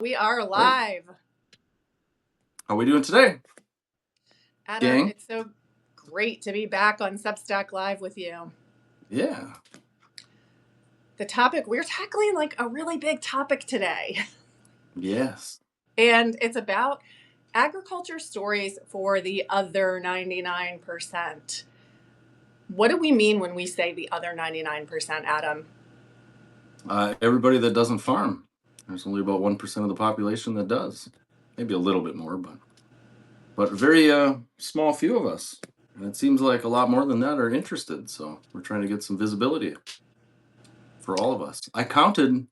We are Right. live. How are we doing today, Adam, gang? it's so great to be back on Substack Live with you. Yeah. The topic, we're tackling like a really big topic today, Yes. and it's about agriculture stories for the other 99%. What do we mean when we say the other 99%, Adam? Everybody that doesn't farm. There's only about 1% of the population that does. Maybe a little bit more, but a very small few of us. And it seems like a lot more than that are interested. So we're trying to get some visibility for all of us. I counted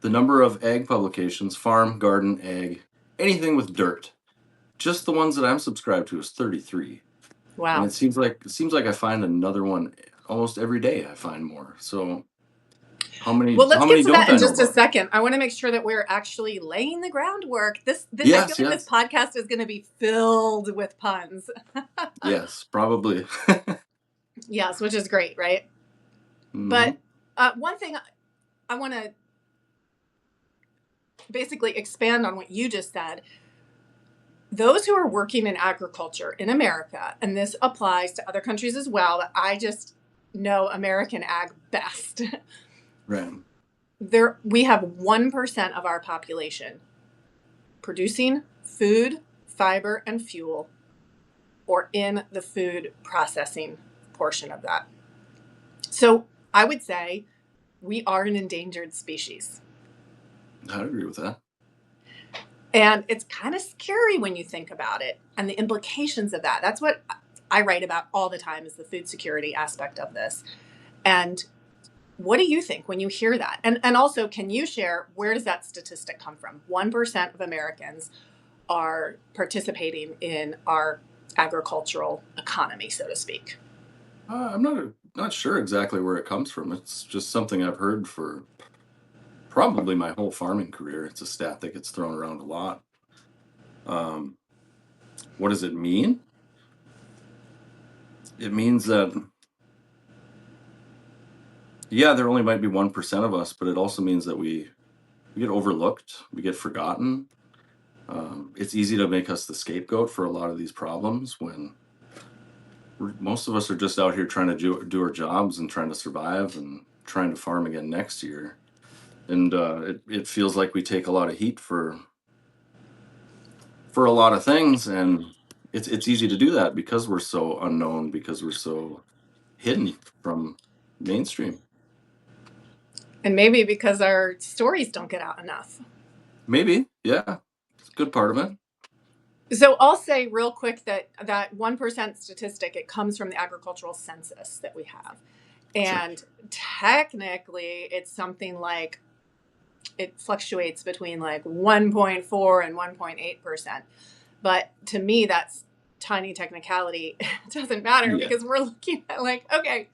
the number of ag publications, farm, garden, ag, anything with dirt. Just the ones that I'm subscribed to is 33. And Wow. it seems like I find another one almost every day. I find more. So how many Well, let's how get many to that don't in I know just a about? second. I want to make sure that we're actually laying the groundwork. This I feel Yes, like this yes, podcast is going to be filled with puns. yes, probably. Yes, which is great, right? Hmm. But one thing I want to basically expand on what you just said. Those who are working in agriculture in America, and this applies to other countries as well, but I just know American ag best. Right. We have 1% of our population producing food, fiber, and fuel, or in the food processing portion of that. So I would say we are an endangered species. I agree with that. And it's kind of scary when you think about it and the implications of that. That's what I write about all the time, is the food security aspect of this. And what do you think when you hear that? And also, can you share, where does that statistic come from? 1% of Americans are participating in our agricultural economy, so to speak. I'm not sure exactly where it comes from. It's just something I've heard for probably my whole farming career. It's a stat that gets thrown around a lot. Um, what does it mean? It means that, yeah, there only might be 1% of us, but it also means that we get overlooked, we get forgotten. It's easy to make us the scapegoat for a lot of these problems when most of us are just out here trying to do our jobs and trying to survive and trying to farm again next year. And it feels like we take a lot of heat for a lot of things, and it's easy to do that because we're so unknown, because we're so hidden from mainstream. And maybe because our stories don't get out enough. Maybe, yeah, it's a good part of it. So I'll say real quick that 1% statistic, it comes from the agricultural census that we have. Sure. And technically it's something like, it fluctuates between like 1.4 and 1.8%. But to me, that's tiny technicality. It doesn't matter Yeah. because we're looking at like, okay,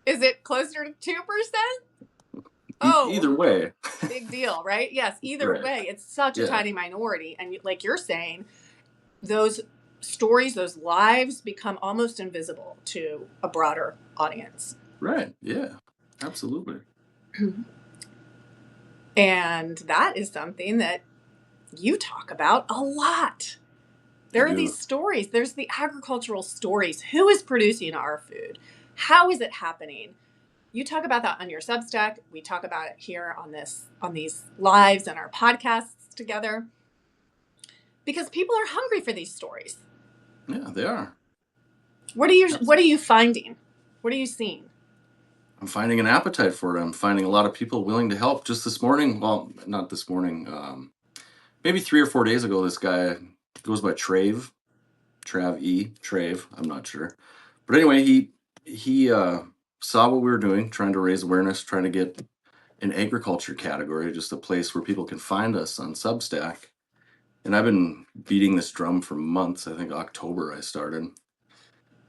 is it closer to 2%? Oh, Either way. big deal, right? Yes, either Right. way, it's such a Yeah. tiny minority. And like you're saying, those stories, those lives become almost invisible to a broader audience. Right. Yeah. Absolutely. And that is something that you talk about a lot. I There are do. these stories. There's the agricultural stories. Who is producing our food? How is it happening? You talk about that on your Substack. We talk about it here on these lives and our podcasts together, because people are hungry for these stories. Yeah, they are. What are Absolutely. you finding? What are you seeing? I'm finding an appetite for it. I'm finding a lot of people willing to help. Just this morning, well, not this morning, maybe 3 or 4 days ago, this guy goes by Trave. I'm not sure, but anyway, he saw what we were doing, trying to raise awareness, trying to get an agriculture category, just a place where people can find us on Substack. And I've been beating this drum for months. I think October I started,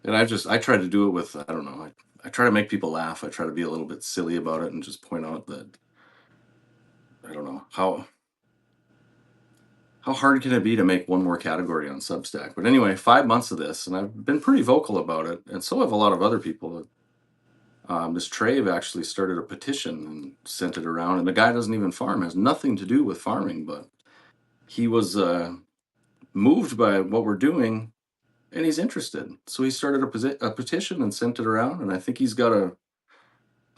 and I try to do it with, I don't know. I try to make people laugh. I try to be a little bit silly about it and just point out that I don't know how hard can it be to make one more category on Substack. But anyway, 5 months of this, and I've been pretty vocal about it, and so have a lot of other people. This Trave actually started a petition and sent it around, and the guy doesn't even farm, has nothing to do with farming, but he was moved by what we're doing, and he's interested. So he started a petition and sent it around, and I think he's got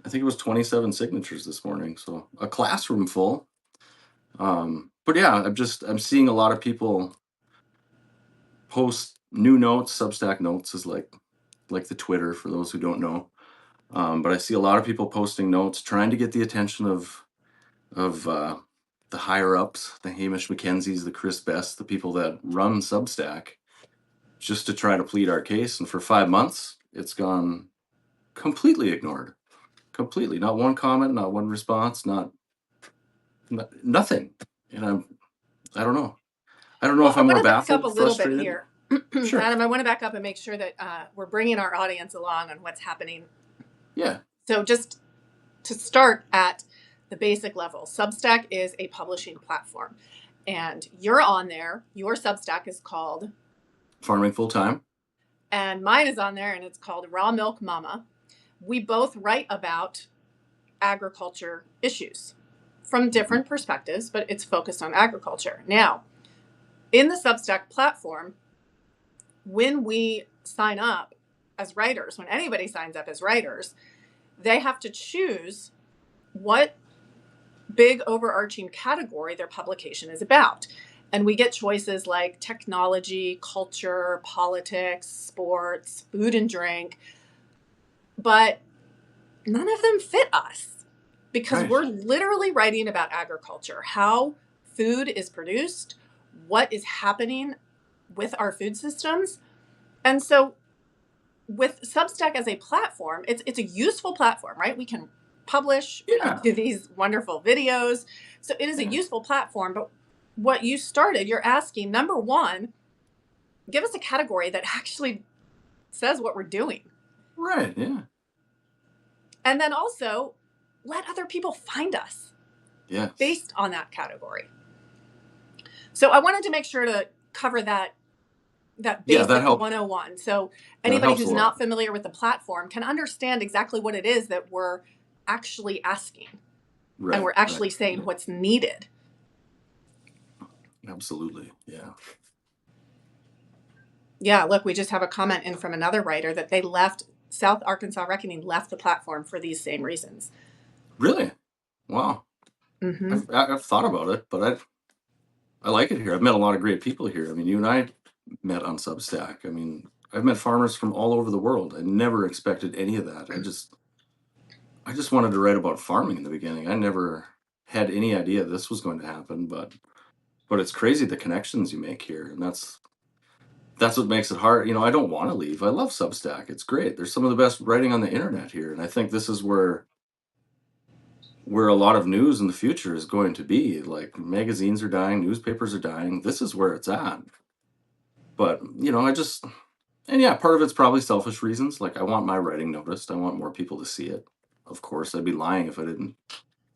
I think it was 27 signatures this morning. So a classroom full. But yeah, I'm seeing a lot of people post new notes. Substack notes is like the Twitter for those who don't know. But I see a lot of people posting notes, trying to get the attention of the higher ups, the Hamish McKenzies, the Chris Best, the people that run Substack, just to try to plead our case. And for 5 months, it's gone completely ignored. Completely, not one comment, not one response, nothing. And I don't know. I don't know Well, if I I'm want more to back up baffled, a little bit frustrated. here. Sure. Adam, I want to back up and make sure that we're bringing our audience along on what's happening. Yeah. So just to start at the basic level, Substack is a publishing platform. And you're on there. Your Substack is called Farming Full Time. And mine is on there and it's called Raw Milk Mama. We both write about agriculture issues from different perspectives, but it's focused on agriculture. Now, in the Substack platform, when we sign up as writers, when anybody signs up as writers, they have to choose what big overarching category their publication is about. And we get choices like technology, culture, politics, sports, food and drink, but none of them fit us because Right. we're literally writing about agriculture, how food is produced, what is happening with our food systems. And so with Substack as a platform, it's a useful platform, right? We can publish, we can Yeah. do these wonderful videos. So it is a Yeah. useful platform. But what you started, you're asking, number one, give us a category that actually says what we're doing. Right. Yeah. And then also let other people find us Yes. based on that category. So I wanted to make sure to cover that Yeah, basic that helped. 101. So That anybody helps a who's lot. not familiar with the platform can understand exactly what it is that we're actually asking. Right. And we're actually right. saying Yeah. what's needed. Absolutely. Yeah. Yeah, look, we just have a comment in from another writer that they left South Arkansas Reckoning left the platform for these same reasons. Really? Wow. Mm-hmm. I've thought about it, but I like it here. I've met a lot of great people here. I mean, you and I met on Substack. I mean, I've met farmers from all over the world. I never expected any of that. I just wanted to write about farming in the beginning. I never had any idea this was going to happen, but it's crazy the connections you make here, and that's what makes it hard. You know, I don't want to leave. I love Substack. It's great. There's some of the best writing on the internet here, and I think this is where a lot of news in the future is going to be. Like magazines are dying, newspapers are dying. This is where it's at. But, you know, and yeah, part of it's probably selfish reasons. Like I want my writing noticed. I want more people to see it. Of course, I'd be lying if I didn't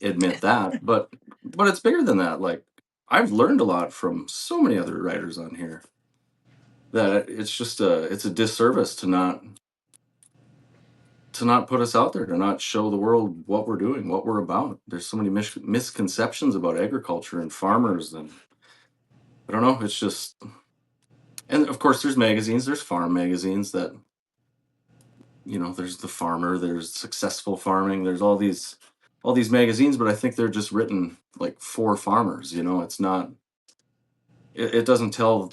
admit that. But it's bigger than that. Like I've learned a lot from so many other writers on here that it's a disservice to not put us out there, to not show the world what we're doing, what we're about. There's so many misconceptions about agriculture and farmers, and I don't know. It's just, and of course, there's magazines. There's farm magazines that, you know, there's the farmer. There's successful farming. There's all these magazines, but I think they're just written like for farmers. You know, it's not. It doesn't tell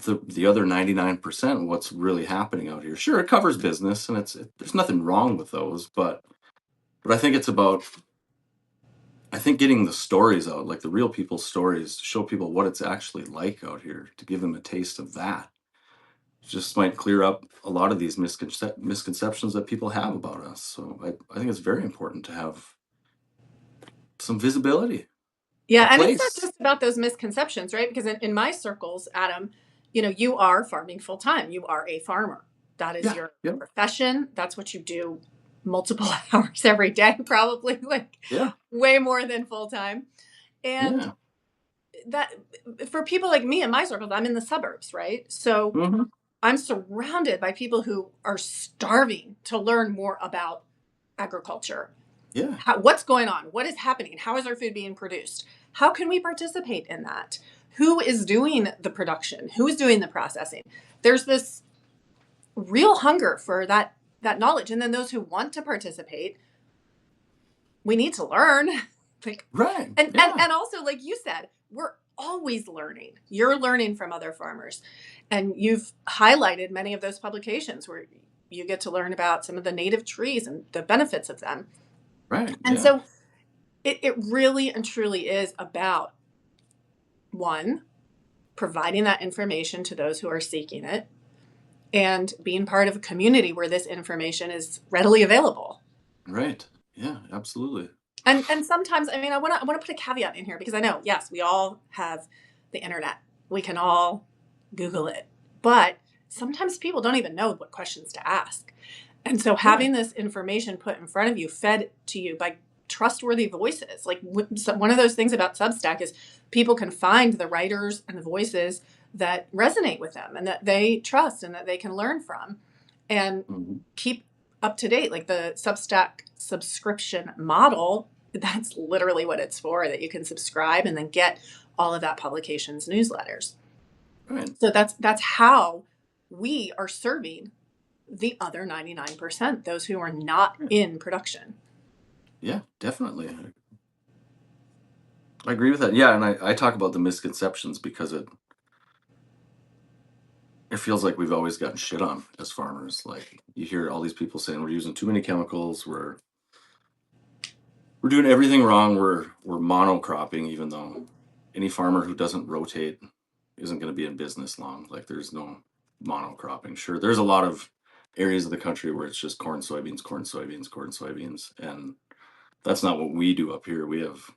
the other 99% what's really happening out here. Sure, it covers business, and there's nothing wrong with those, but I think it's about I think getting the stories out, like the real people's stories, to show people what it's actually like out here, to give them a taste of that, just might clear up a lot of these misconceptions that people have about us. So I think it's very important to have some visibility, a Yeah, and it's not place. just about those misconceptions, right? Because in my circles, Adam, you are farming full time. You are a farmer. That is Yeah, your yeah, profession. That's what you do multiple hours every day, probably like yeah, way more than full time. And yeah. that for people like me in my circles, I'm in the suburbs, right? So Hmm. I'm surrounded by people who are starving to learn more about agriculture. Yeah, What's going on? What is happening? How is our food being produced? How can we participate in that? who is doing the production, who is doing the processing. There's this real hunger for that knowledge, and then those who want to participate, we need to learn. Like, Right. and Yeah. and also, like you said, we're always learning. You're learning from other farmers, and you've highlighted many of those publications where you get to learn about some of the native trees and the benefits of them. Right. And Yeah. so it really and truly is about, one, providing that information to those who are seeking it, and being part of a community where this information is readily available. Right. Yeah. Absolutely. And sometimes, I mean, I want to put a caveat in here, because I know, yes, we all have the internet. We can all Google it. But sometimes people don't even know what questions to ask. And so Right. having this information put in front of you, fed to you by trustworthy voices, like one of those things about Substack is people can find the writers and the voices that resonate with them and that they trust and that they can learn from, and Mhm. keep up to date. Like the Substack subscription model, that's literally what it's for, that you can subscribe and then get all of that publication's newsletters. Right. So that's how we are serving the other 99%, those who are not in production. Yeah. Definitely. I agree with that. Yeah, and I talk about the misconceptions because it feels like we've always gotten shit on as farmers. Like you hear all these people saying we're using too many chemicals, we're doing everything wrong, we're monocropping, even though any farmer who doesn't rotate isn't going to be in business long. Like there's no monocropping. Sure, there's a lot of areas of the country where it's just corn, soybeans, corn, soybeans, corn, soybeans, and that's not what we do up here. We have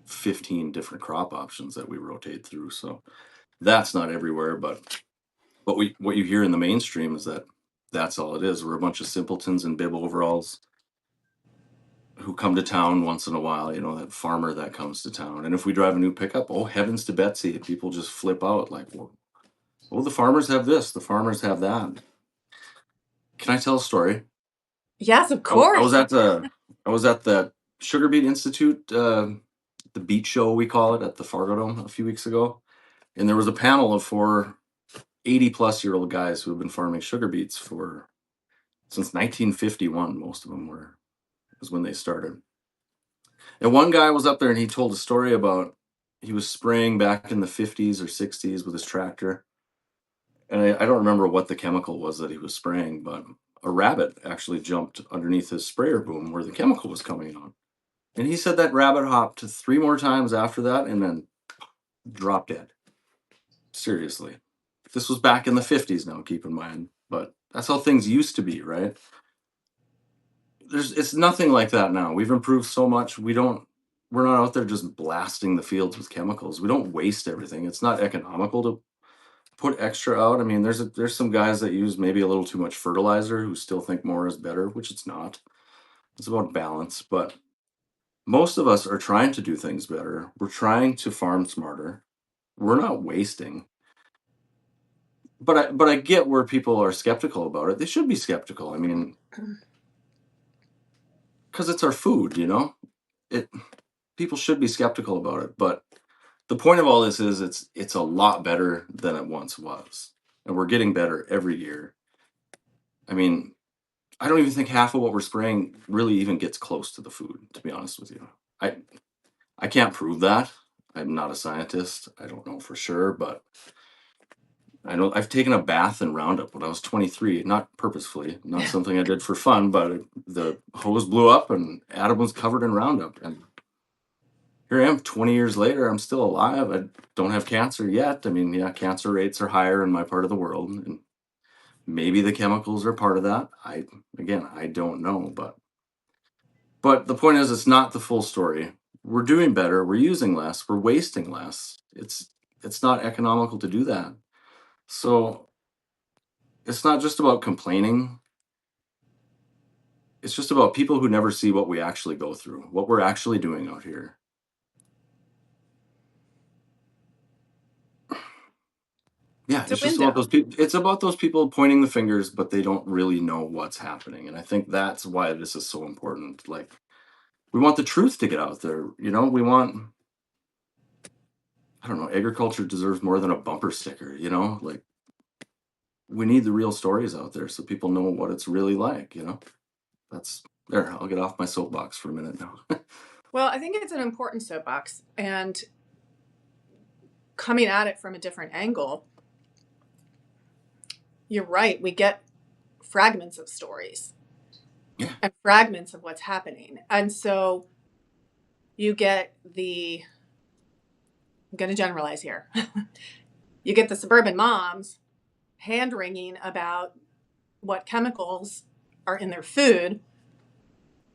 15 different crop options that we rotate through. So that's not everywhere, but what you hear in the mainstream is that that's all it is. We're a bunch of simpletons in bib overalls who come to town once in a while, that farmer that comes to town. And if we drive a new pickup, oh heavens to Betsy, people just flip out like, well, oh, the farmers have this, the farmers have that. Can I tell a story? Yes, of I, w- course. I was at the Sugar Beet Institute, the beet show we call it, at the Fargo Dome a few weeks ago, and there was a panel of 4 80-plus-year-old guys who have been farming sugar beets since 1951. Most of them was when they started. And one guy was up there and he told a story about he was spraying back in the 50s or 60s with his tractor. And I don't remember what the chemical was that he was spraying, but a rabbit actually jumped underneath his sprayer boom where the chemical was coming on. And he said that rabbit hopped 3 more times after that and then dropped dead. Seriously. This was back in the 50s now, keep in mind. But that's how things used to be, right? It's nothing like that now. We've improved so much. We're not out there just blasting the fields with chemicals. We don't waste everything. It's not economical to put extra out. I mean, there's some guys that use maybe a little too much fertilizer who still think more is better, which it's not. It's about balance, but most of us are trying to do things better. We're trying to farm smarter. We're not wasting. But I get where people are skeptical about it. They should be skeptical. I mean, because it's our food, It people should be skeptical about it, but the point of all this is it's a lot better than it once was, and we're getting better every year. I mean, I don't even think half of what we're spraying really even gets close to the food, to be honest with you. I I can't prove that. I'm not a scientist. I don't know for sure, but I know I've taken a bath in Roundup when I was 23, not purposefully, not something I did for fun, but the hose blew up and Adam was covered in Roundup. And here I am 20 years later, I'm still alive. I don't have cancer yet. I mean, yeah, cancer rates are higher in my part of the world, and maybe the chemicals are part of that. I don't know, but the point is it's not the full story. We're doing better, we're using less, we're wasting less. It's not economical to do that. So it's not just about complaining. It's just about people who never see what we actually go through, what we're actually doing out here. Yeah, It's a it's just about window. those people. It's about those people pointing the fingers, but they don't really know what's happening. And I think that's why this is so important. Like, we want the truth to get out there. We want I don't know, agriculture deserves more than a bumper sticker, you know? Like, we need the real stories out there so people know what it's really like, you know? That's there. I'll get off my soapbox for a minute now. Well, I think it's an important soapbox, and coming at it from a different angle, you're right. We get fragments of stories Yeah. and fragments of what's happening. And so you get I'm going to generalize here. You get the suburban moms hand wringing about what chemicals are in their food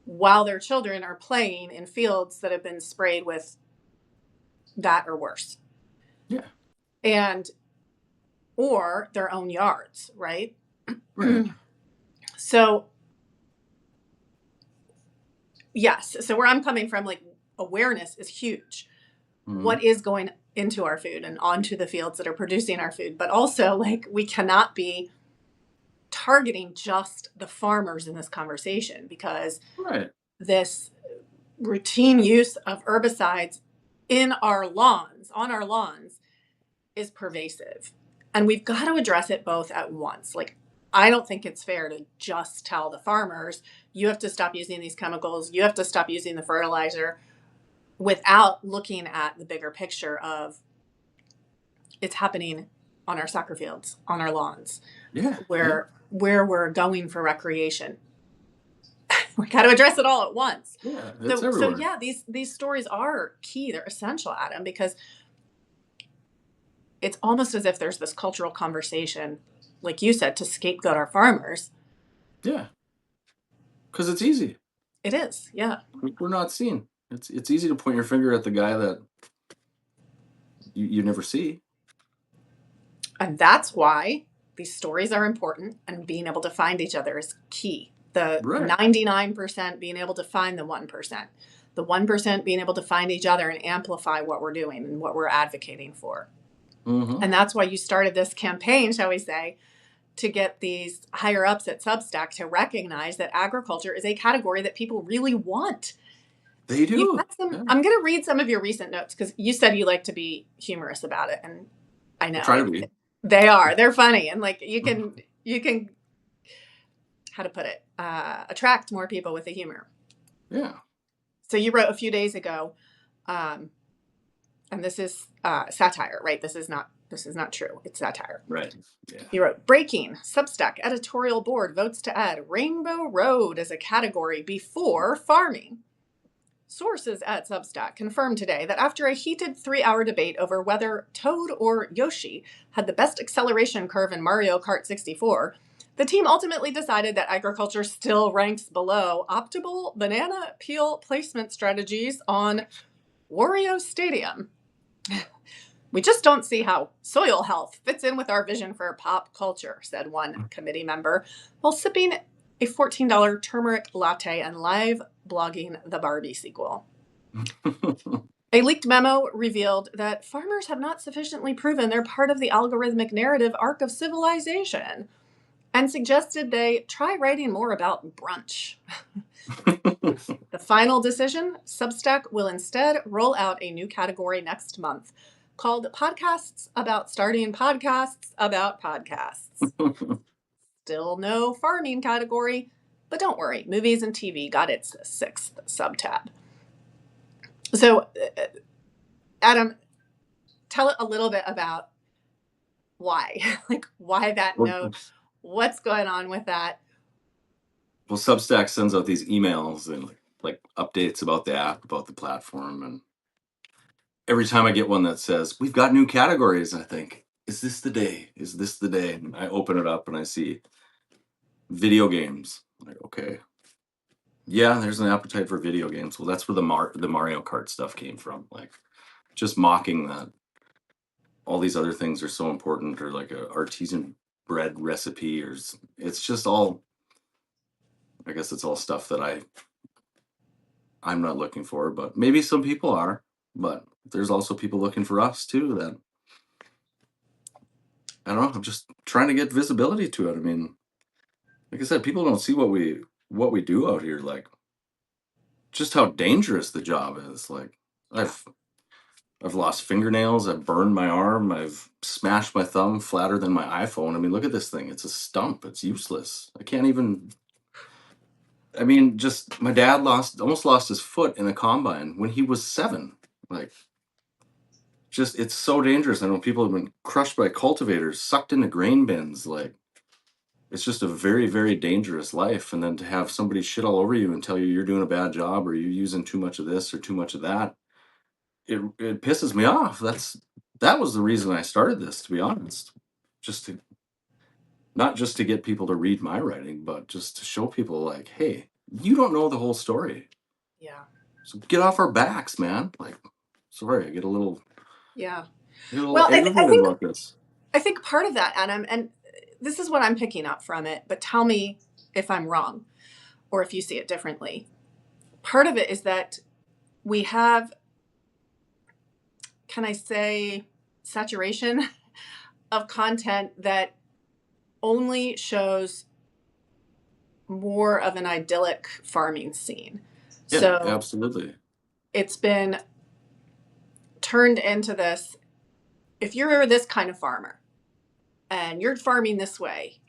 while their children are playing in fields that have been sprayed with that or worse. Yeah. And, or their own yards, right? Right. So, yes. So, where I'm coming from, like, awareness is huge. Mhm. What is going into our food and onto the fields that are producing our food? But also, like, we cannot be targeting just the farmers in this conversation, because Right. this routine use of herbicides in our lawns, on our lawns, is pervasive. And we've got to address it both at once. Like, I don't think it's fair to just tell the farmers, you have to stop using these chemicals, you have to stop using the fertilizer, without looking at the bigger picture of it's happening on our soccer fields, on our lawns, Yeah. Yeah. where we're going for recreation. We got to address it all at once. Yeah. It's So everywhere. yeah, these stories are key. They're essential, Adam, because it's almost as if there's this cultural conversation, like you said, to scapegoat our farmers. Yeah. Because it's easy. It is, yeah. We're not seen. It's easy to point your finger at the guy that you never see. And that's why these stories are important, and being able to find each other is key. The Right. 99% being able to find the 1%, the 1% being able to find each other and amplify what we're doing and what we're advocating for. Mm-hmm. And that's why you started this campaign, shall we say, to get these higher ups at Substack to recognize that agriculture is a category that people really want. They You've do. got some, Yeah. I'm going to read some of your recent notes because you said you like to be humorous about it. And I know Try to be. they're funny. And like, you can, how to put it, attract more people with the humor. Yeah. So you wrote a few days ago, and this is satire, right? This is not true. It's satire. Right. Yeah. You wrote, breaking, Substack editorial board votes to add Rainbow Road as a category before farming. Sources at Substack confirmed today that after a heated 3-hour debate over whether Toad or Yoshi had the best acceleration curve in Mario Kart 64, the team ultimately decided that agriculture still ranks below optimal banana peel placement strategies on Wario Stadium. We just don't see how soil health fits in with our vision for pop culture, said one committee member, while sipping a $14 turmeric latte and live blogging the Barbie sequel. A leaked memo revealed that farmers have not sufficiently proven they're part of the algorithmic narrative arc of civilization, and suggested they try writing more about brunch. The final decision, Substack will instead roll out a new category next month called Podcasts About Starting Podcasts About Podcasts. Still no farming category, but don't worry, movies and TV got its 6th subtab. So, Adam, tell it a little bit about why, like why that note, what's going on with that. Well, Substack sends out these emails and like updates about the app, about the platform, and every time I get one that says we've got new categories, I think, is this the day? Is this the day? And I open it up and I see video games. I'm like, okay, yeah, there's an appetite for video games. Well, that's where the Mario Kart stuff came from. Like, just mocking that all these other things are so important, or like a artisan bread recipe, it's just all. I guess it's all stuff that I'm not looking for, but maybe some people are. But there's also people looking for us too. That I don't know. I'm just trying to get visibility to it. I mean, like I said, people don't see what we do out here. Like, just how dangerous the job is. Like, I've I've lost fingernails. I've burned my arm. I've smashed my thumb flatter than my iPhone. I mean, look at this thing. It's a stump. It's useless. I can't even. I mean, just my dad almost lost his foot in a combine when he was 7. Like, just it's so dangerous. I know people have been crushed by cultivators, sucked into grain bins. Like, it's just a very, very dangerous life. And then to have somebody shit all over you and tell you you're doing a bad job or you're using too much of this or too much of that, it pisses me off. That was the reason I started this, to be honest. Just to not just to get people to read my writing, but just to show people like, hey, you don't know the whole story. Yeah. So get off our backs, man. Like, sorry, I get a little Yeah. Well, aggravated about this. I think part of that, Adam, and this is what I'm picking up from it, but tell me if I'm wrong or if you see it differently. Part of it is that we have, can I say, saturation of content that only shows more of an idyllic farming scene. Yeah, So absolutely. it's been turned into this, if you're this kind of farmer and you're farming this way,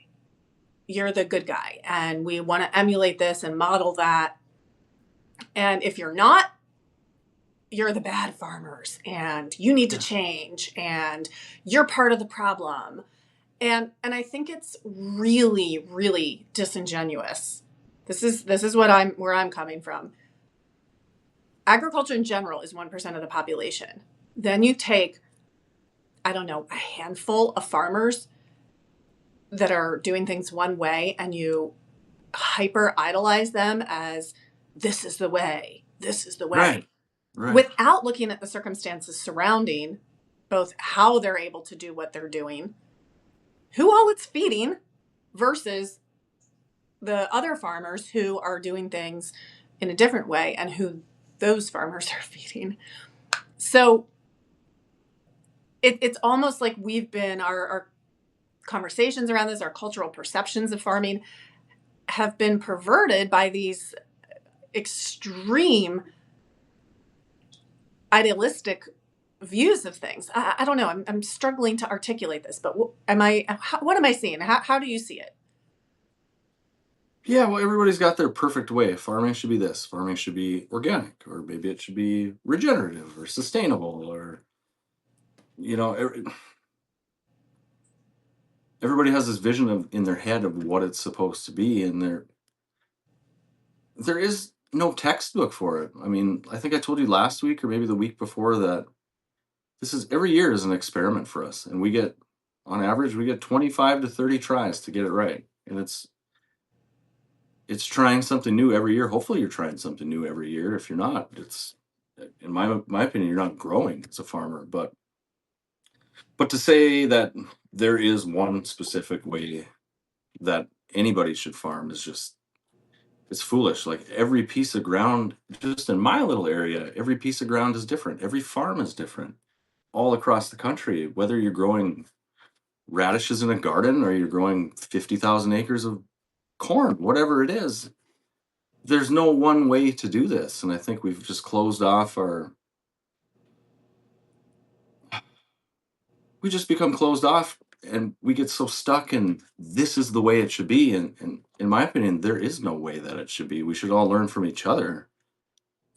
you're the good guy. And we want to emulate this and model that. And if you're not, you're the bad farmers and you need to change and you're part of the problem. And I think it's really, really disingenuous. This is where I'm coming from. Agriculture in general is 1% of the population. Then you take, I don't know, a handful of farmers that are doing things one way and you hyper idolize them as this is the way, this is the way. Right. Without looking at the circumstances surrounding both how they're able to do what they're doing, who all it's feeding, versus the other farmers who are doing things in a different way and who those farmers are feeding. So it's almost like we've been, our conversations around this, our cultural perceptions of farming have been perverted by these extreme idealistic views of things. I don't know. I'm struggling to articulate this, but what am I seeing? How do you see it? Yeah, well, everybody's got their perfect way. Farming should be this. Farming should be organic, or maybe it should be regenerative or sustainable, or you know, everybody has this vision of in their head of what it's supposed to be, and there is no textbook for it. I mean, I think I told you last week or maybe the week before that this is every year is an experiment for us, and we get on average we get 25 to 30 tries to get it right, and it's trying something new every year. Hopefully, you're trying something new every year. If you're not, it's in my opinion, you're not growing as a farmer. But to say that there is one specific way that anybody should farm is just it's foolish. Like every piece of ground, just in my little area, every piece of ground is different. Every farm is different all across the country. Whether you're growing radishes in a garden or you're growing 50,000 acres of corn, whatever it is, there's no one way to do this. And I think we've just closed off we just become closed off and we get so stuck in this is the way it should be. And in my opinion, there is no way that it should be. We should all learn from each other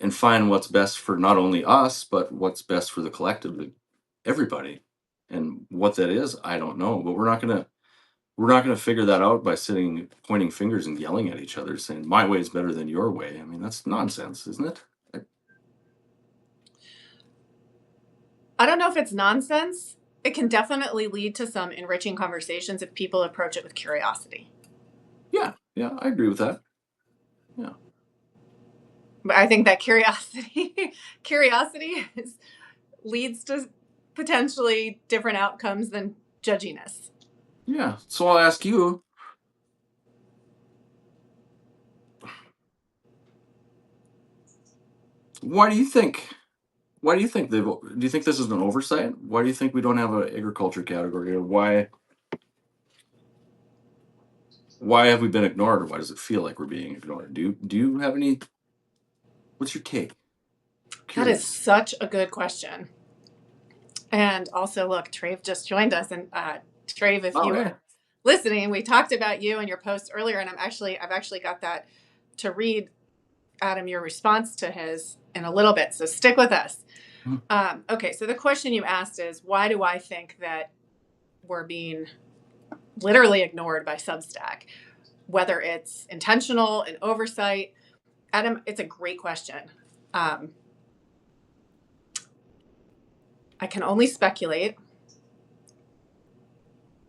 and find what's best for not only us, but what's best for the collective, everybody. And what that is, I don't know. But we're not gonna figure that out by sitting pointing fingers and yelling at each other, saying my way is better than your way. I mean, that's nonsense, isn't it? I don't know if it's nonsense. It can definitely lead to some enriching conversations if people approach it with curiosity. Yeah, I agree with that. Yeah. But I think that curiosity leads to potentially different outcomes than judginess. Yeah. So I'll ask you, why do you think do you think this is an oversight? Why do you think we don't have an agriculture category? Or why have we been ignored, or why does it feel like we're being ignored? Do you have any what's your take? That is Curious. such a good question. And also, look, Trave just joined us. And Trave, if Oh, you yeah. were listening, we talked about you and your post earlier, and I've actually got that to read, Adam, your response to his in a little bit. So stick with us. Okay, so the question you asked is, why do I think that we're being literally ignored by Substack, whether it's intentional and oversight? Adam, it's a great question. I can only speculate.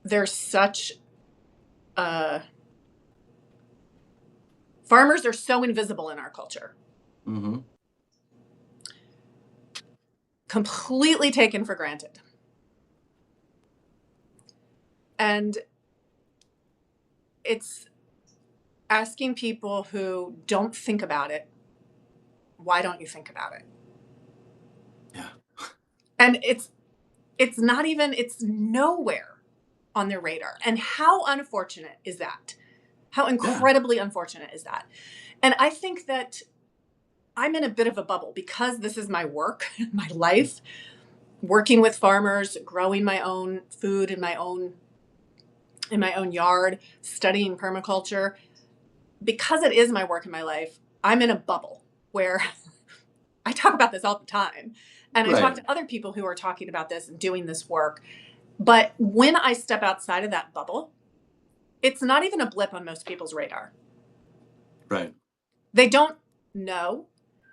There's such farmers are so invisible in our culture. Mm-hmm. Completely taken for granted. And it's asking people who don't think about it, why don't you think about it? Yeah. And it's not even, it's nowhere on their radar. And how unfortunate is that? How incredibly unfortunate is that? And I think that I'm in a bit of a bubble because this is my work, my life, working with farmers, growing my own food in my own yard, studying permaculture. Because it is my work in my life, I'm in a bubble where I talk about this all the time. And I talk to other people who are talking about this and doing this work. But when I step outside of that bubble, it's not even a blip on most people's radar. Right. They don't know.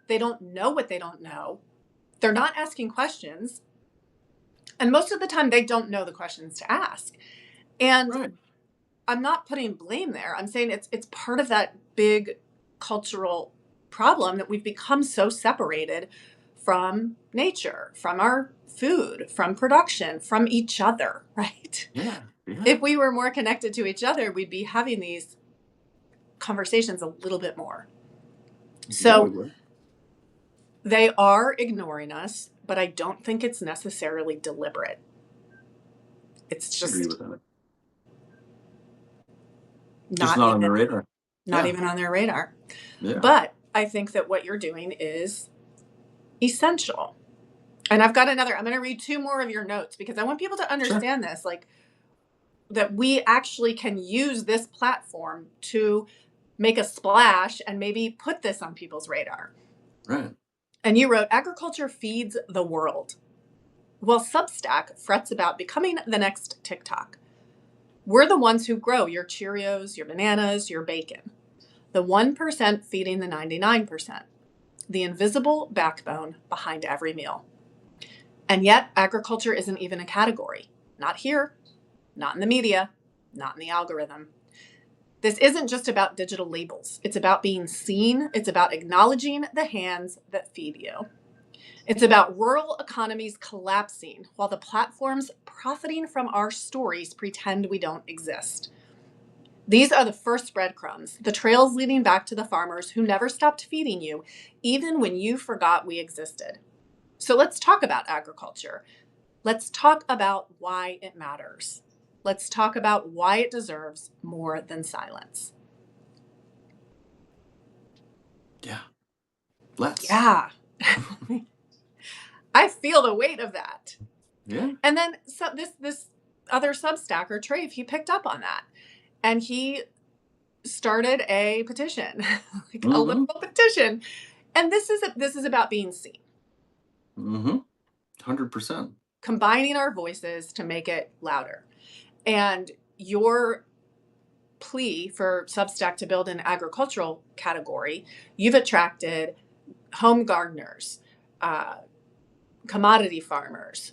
They don't know what they don't know. They're not asking questions. And most of the time, they don't know the questions to ask. And I'm not putting blame there. I'm saying it's part of that big cultural problem that we've become so separated from nature, from our food, from production, from each other, right? Yeah. If we were more connected to each other, we'd be having these conversations a little bit more. So they are ignoring us, but I don't think it's necessarily deliberate. It's just not on their radar. Not even on their radar. Yeah. But I think that what you're doing is essential. And I'm going to read 2 more of your notes because I want people to understand this, like that we actually can use this platform to make a splash and maybe put this on people's radar. Right. And you wrote, agriculture feeds the world. Well, Substack frets about becoming the next TikTok. We're the ones who grow your Cheerios, your bananas, your bacon. The 1% feeding the 99%. The invisible backbone behind every meal. And yet, agriculture isn't even a category. Not here, not in the media, not in the algorithm. This isn't just about digital labels. It's about being seen. It's about acknowledging the hands that feed you. It's about rural economies collapsing while the platforms profiting from our stories pretend we don't exist. These are the first breadcrumbs, the trails leading back to the farmers who never stopped feeding you, even when you forgot we existed. So let's talk about agriculture. Let's talk about why it matters. Let's talk about why it deserves more than silence. Yeah. Let's. Yeah. I feel the weight of that. Yeah. And then this other Substacker, Trave, he picked up on that. And he started a petition, like a little petition. And this is about being seen. 100%. Combining our voices to make it louder. And your plea for Substack to build an agricultural category, you've attracted home gardeners, commodity farmers,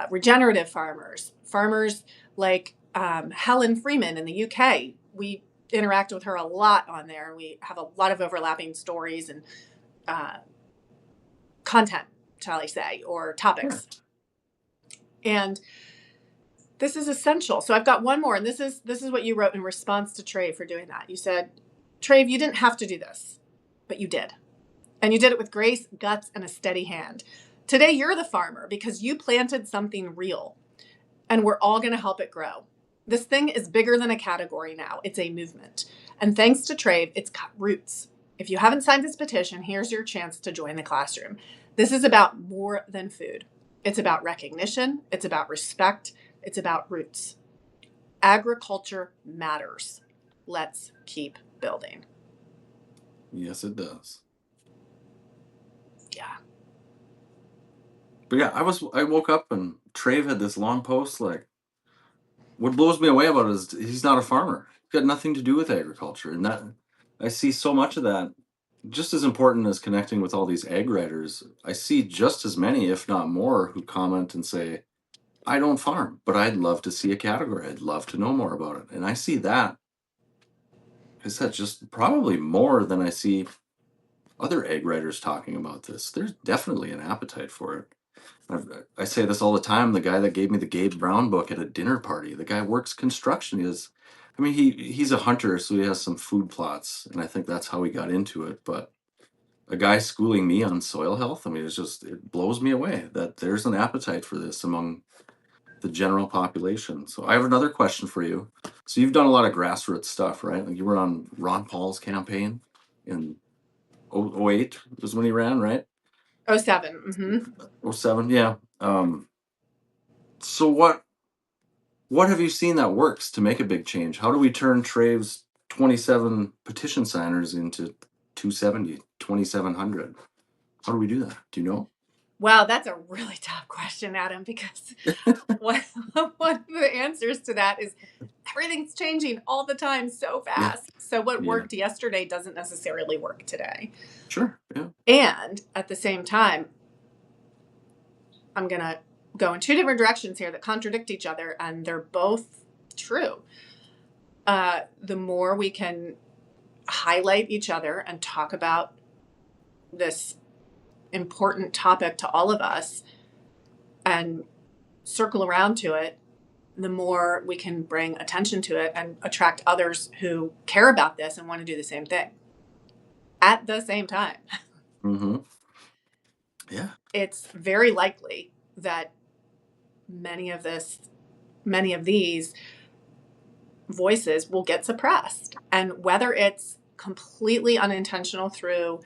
regenerative farmers, farmers like Helen Freeman in the UK. We interact with her a lot on there. We have a lot of overlapping stories and content, shall I say, or topics. And this is essential. So I've got one more, and this is what you wrote in response to Trave for doing that. You said, Trave, you didn't have to do this, but you did. And you did it with grace, guts, and a steady hand. Today, you're the farmer because you planted something real, and we're all going to help it grow. This thing is bigger than a category now. It's a movement. And thanks to Trave, it's got roots. If you haven't signed this petition, here's your chance to join the classroom. This is about more than food. It's about recognition, it's about respect, it's about roots. Agriculture matters. Let's keep building. Yes, it does. Yeah. But yeah, I woke up and Trave had this long post like, what blows me away about it is he's not a farmer. He's got nothing to do with agriculture. And that I see so much of that. Just as important as connecting with all these ag writers, I see just as many, if not more, who comment and say, I don't farm, but I'd love to see a category. I'd love to know more about it. And I see that, I said, just probably more than I see other ag writers talking about this. There's definitely an appetite for it. I say this all the time. The guy that gave me the Gabe Brown book at a dinner party, the guy works construction. He's a hunter, so he has some food plots, and I think that's how he got into it. But a guy schooling me on soil health, it blows me away that there's an appetite for this among the general population. So I have another question for you. So you've done a lot of grassroots stuff, right? Like you were on Ron Paul's campaign in '08 was when he ran, right? 07. Mm-hmm. '07, yeah. So what have you seen that works to make a big change? How do we turn Trave's 27 petition signers into 270, 2,700? How do we do that? Do you know? Wow, that's a really tough question, Adam, because one of the answers to that is everything's changing all the time so fast. Yeah. So what worked yesterday doesn't necessarily work today. Sure. Yeah. And at the same time, I'm going to go in two different directions here that contradict each other, and they're both true. The more we can highlight each other and talk about this important topic to all of us and circle around to it, the more we can bring attention to it and attract others who care about this and want to do the same thing at the same time. Mm-hmm. Yeah. It's very likely that many of these voices will get suppressed. And whether it's completely unintentional through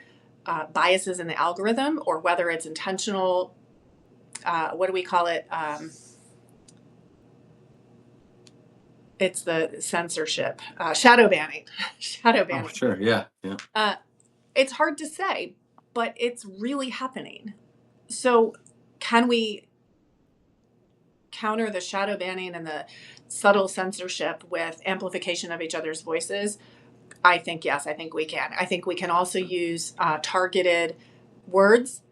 biases in the algorithm, or whether it's intentional, what do we call it? It's the censorship, shadow banning. Shadow banning. Oh, sure, yeah. It's hard to say, but it's really happening. So can we counter the shadow banning and the subtle censorship with amplification of each other's voices? I think yes, I think we can. I think we can also use targeted words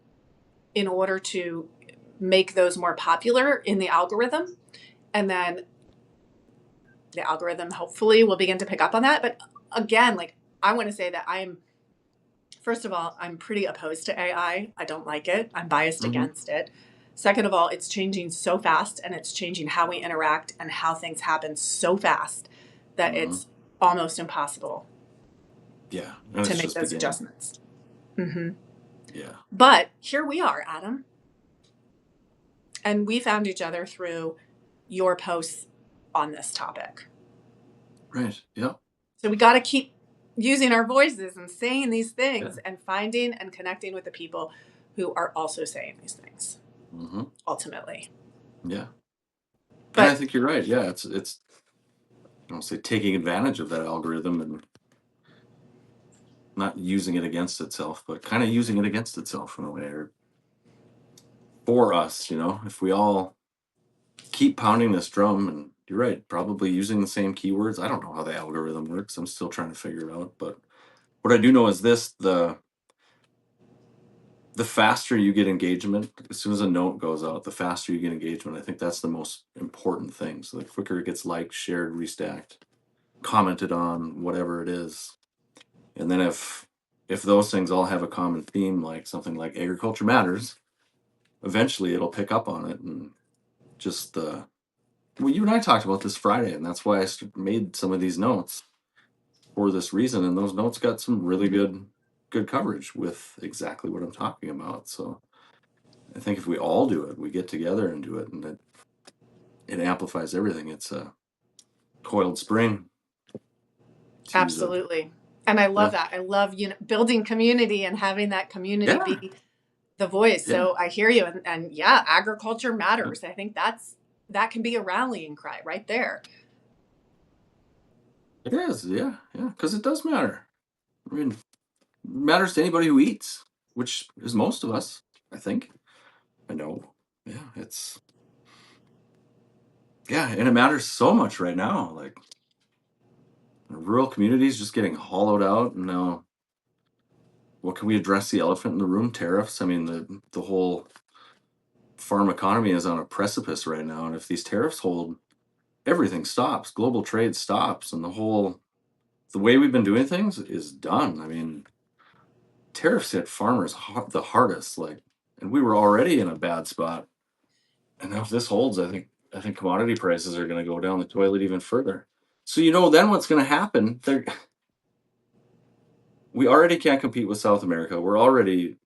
in order to make those more popular in the algorithm. And then the algorithm hopefully will begin to pick up on that. But again, I want to say that first of all, I'm pretty opposed to AI. I don't like it. I'm biased against it. Second of all, it's changing so fast, and it's changing how we interact and how things happen so fast that it's almost impossible to make those adjustments. Yeah. But here we are, Adam. And we found each other through your posts on this topic. Right. Yeah. So we got to keep using our voices and saying these things and finding and connecting with the people who are also saying these things. Ultimately. Yeah. But I think you're right. Yeah. It's I don't say taking advantage of that algorithm and not using it against itself, but kind of using it against itself in a way, or for us, if we all keep pounding this drum, and you're right, probably using the same keywords. I don't know how the algorithm works. I'm still trying to figure it out. But what I do know is this, the faster you get engagement, as soon as a note goes out, the faster you get engagement. I think that's the most important thing. So the quicker it gets liked, shared, restacked, commented on, whatever it is. And then if those things all have a common theme, like something like agriculture matters, eventually it'll pick up on it. And just well, you and I talked about this Friday, and that's why I made some of these notes for this reason. And those notes got some really good coverage with exactly what I'm talking about. So I think if we all do it, we get together and do it, and it amplifies everything. It's a coiled spring. Absolutely. And I love that. I love building community and having that community be the voice. Yeah, So I hear you, and yeah, agriculture yeah. matters. I think that can be a rallying cry right there. It is. Yeah, yeah, because it does matter. I mean, it matters to anybody who eats, which is most of us, I think. I know. Yeah, it's yeah, and it matters so much right now. Like rural communities just getting hollowed out. And now, what can we address the elephant in the room? Tariffs. I mean, the whole farm economy is on a precipice right now, and if these tariffs hold, everything stops. Global trade stops, and the way we've been doing things is done. I mean, tariffs hit farmers the hardest. Like, and we were already in a bad spot. And now if this holds, I think commodity prices are going to go down the toilet even further. So then what's going to happen? We already can't compete with South America. We're already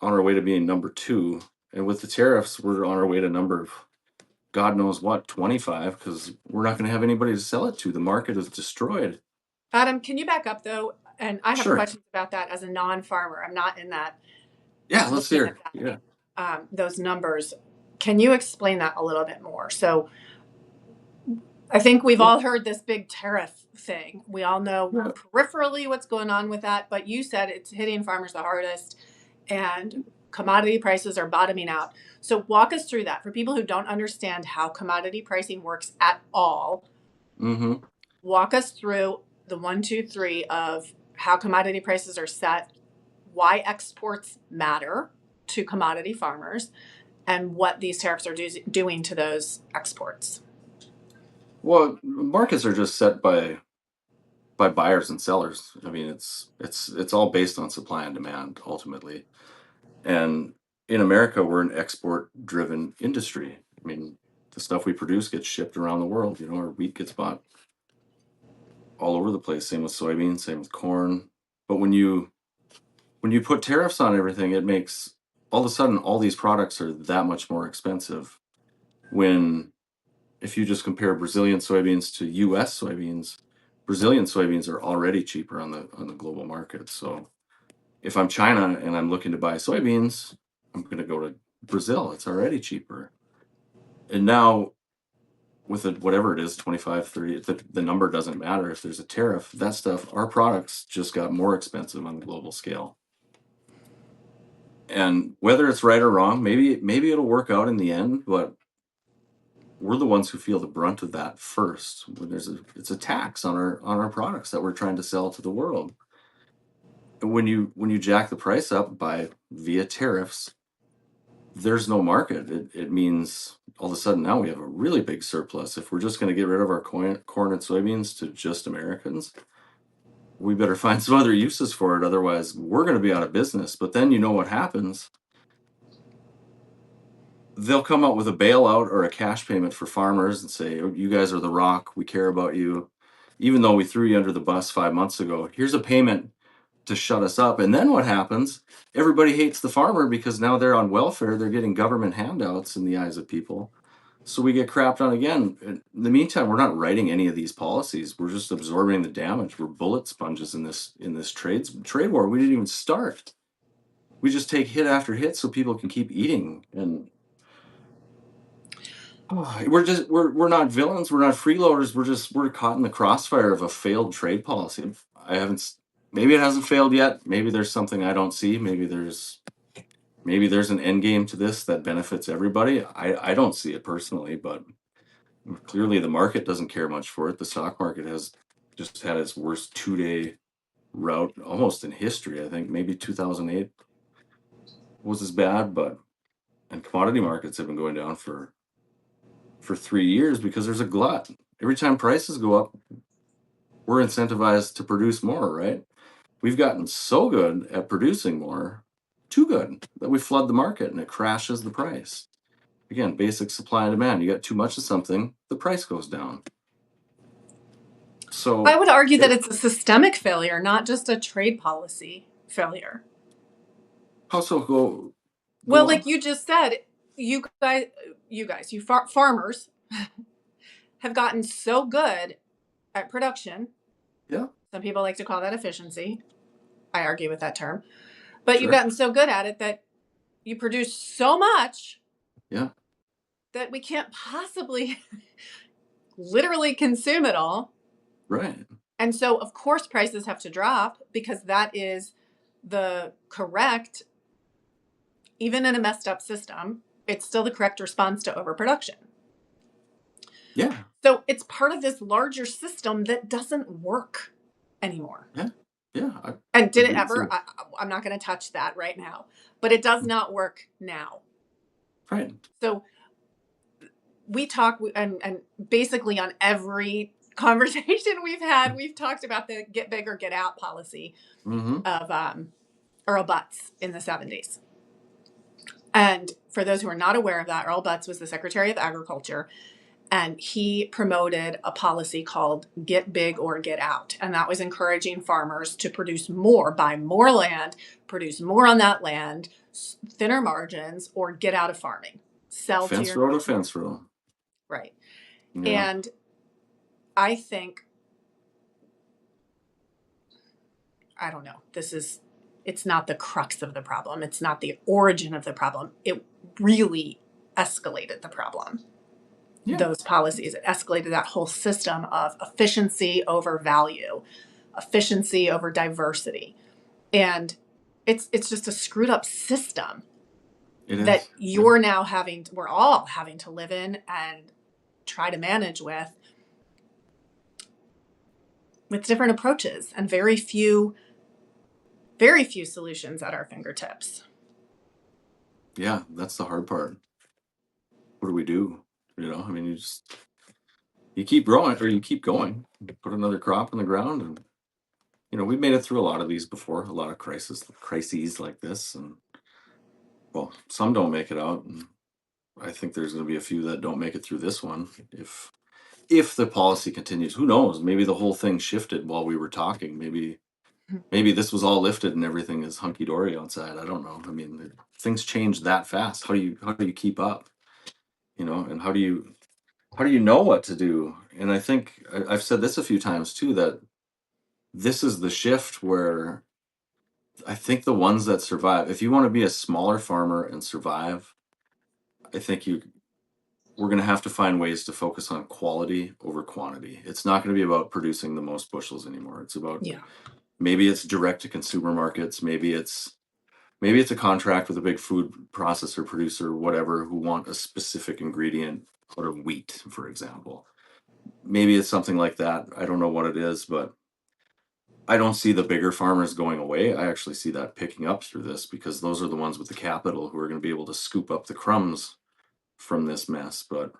on our way to being number two, and with the tariffs, we're on our way to number God knows what 25 because we're not going to have anybody to sell it to. The market is destroyed. Adam, can you back up though? And I have Sure. questions about that as a non-farmer. I'm not in that Yeah. Let's looking hear. at that Yeah. those numbers. Can you explain that a little bit more? So I think we've Well, all heard this big tariff thing. We all know yeah. peripherally what's going on with that, but you said it's hitting farmers the hardest and commodity prices are bottoming out. So walk us through that for people who don't understand how commodity pricing works at all. Mm-hmm. Walk us through the one, two, three of how commodity prices are set, why exports matter to commodity farmers, and what these tariffs are doing to those exports. Well, markets are just set by buyers and sellers. I mean, it's all based on supply and demand ultimately. And in America, we're an export-driven industry. I mean, the stuff we produce gets shipped around the world. Our wheat gets bought all over the place. Same with soybeans, same with corn. But when you put tariffs on everything, it makes all of a sudden all these products are that much more expensive. When if you just compare Brazilian soybeans to U.S. soybeans, Brazilian soybeans are already cheaper on the global market. So if I'm China and I'm looking to buy soybeans, I'm going to go to Brazil. It's already cheaper. And now with it, whatever it is, 25, 30, the number doesn't matter. If there's a tariff, that stuff, our products just got more expensive on the global scale. And whether it's right or wrong, maybe it'll work out in the end, but we're the ones who feel the brunt of that first. When it's a tax on our products that we're trying to sell to the world. And when you jack the price up by via tariffs, there's no market. It means all of a sudden now we have a really big surplus. If we're just going to get rid of our corn and soybeans to just Americans, we better find some other uses for it. Otherwise, we're going to be out of business. But then you know what happens? They'll come out with a bailout or a cash payment for farmers and say, "Oh, you guys are the rock. We care about you. Even though we threw you under the bus 5 months ago, here's a payment to shut us up." And then what happens? Everybody hates the farmer because now they're on welfare. They're getting government handouts in the eyes of people. So we get crapped on again. In the meantime, we're not writing any of these policies. We're just absorbing the damage. We're bullet sponges in this trade war. We didn't even start. We just take hit after hit so people can keep eating. And we're not villains. We're not freeloaders. We're caught in the crossfire of a failed trade policy. I haven't. Maybe it hasn't failed yet. Maybe there's something I don't see. Maybe there's an end game to this that benefits everybody. I don't see it personally, but clearly the market doesn't care much for it. The stock market has just had its worst 2-day rout almost in history. I think maybe 2008 was as bad, but and commodity markets have been going down for 3 years because there's a glut. Every time prices go up, we're incentivized to produce more, right? We've gotten so good at producing more, too good, that we flood the market and it crashes the price. Again, basic supply and demand. You got too much of something, the price goes down. I So, would argue that it, it's a systemic failure, not just a trade policy failure. how so? Go Well, on. like you just said, you guys, farmers have gotten so good at production. Yeah, Some people like to call that efficiency. I argue with that term. But you've sure. gotten so good at it that you produce so much Yeah. that we can't possibly literally consume it all. Right. And so, of course, prices have to drop because that is the correct, even in a messed up system, it's still the correct response to overproduction. Yeah. So it's part of this larger system that doesn't work anymore. Yeah. Yeah. And did it Agreed ever? too. I'm not going to touch that right now, but it does not work now. Right. So we talk, and basically on every conversation we've had, we've talked about the get big or get out policy Mm-hmm. of Earl Butz in the 70s. And for those who are not aware of that, Earl Butz was the Secretary of Agriculture, and he promoted a policy called Get Big or Get Out. And that was encouraging farmers to produce more, buy more land, produce more on that land, thinner margins, or get out of farming. Sell to Fence your row to fence row. right. Yeah. And I think, I don't know, it's not the crux of the problem. It's not the origin of the problem. It really escalated the problem. Yeah. Those policies, it escalated that whole system of efficiency over value, efficiency over diversity. And it's just a screwed up system It is. that we're all having to live in and try to manage with different approaches and very few solutions at our fingertips. Yeah, that's the hard part. What do we do? I mean, you keep growing or you keep going. You put another crop in the ground, and we've made it through a lot of these before, a lot of crises like this, and well, some don't make it out, and I think there's going to be a few that don't make it through this one if the policy continues. Who knows? Maybe the whole thing shifted while we were talking. Maybe this was all lifted and everything is hunky dory outside. I don't know. I mean, things change that fast. How do you keep up? And how do you know what to do? And I think I've said this a few times too, that this is the shift where I think the ones that survive, if you want to be a smaller farmer and survive, I think we're going to have to find ways to focus on quality over quantity. It's not going to be about producing the most bushels anymore. It's about, maybe it's direct to consumer markets. Maybe it's a contract with a big food processor, producer, whatever, who want a specific ingredient out of wheat, for example. Maybe it's something like that. I don't know what it is, but I don't see the bigger farmers going away. I actually see that picking up through this, because those are the ones with the capital who are going to be able to scoop up the crumbs from this mess. But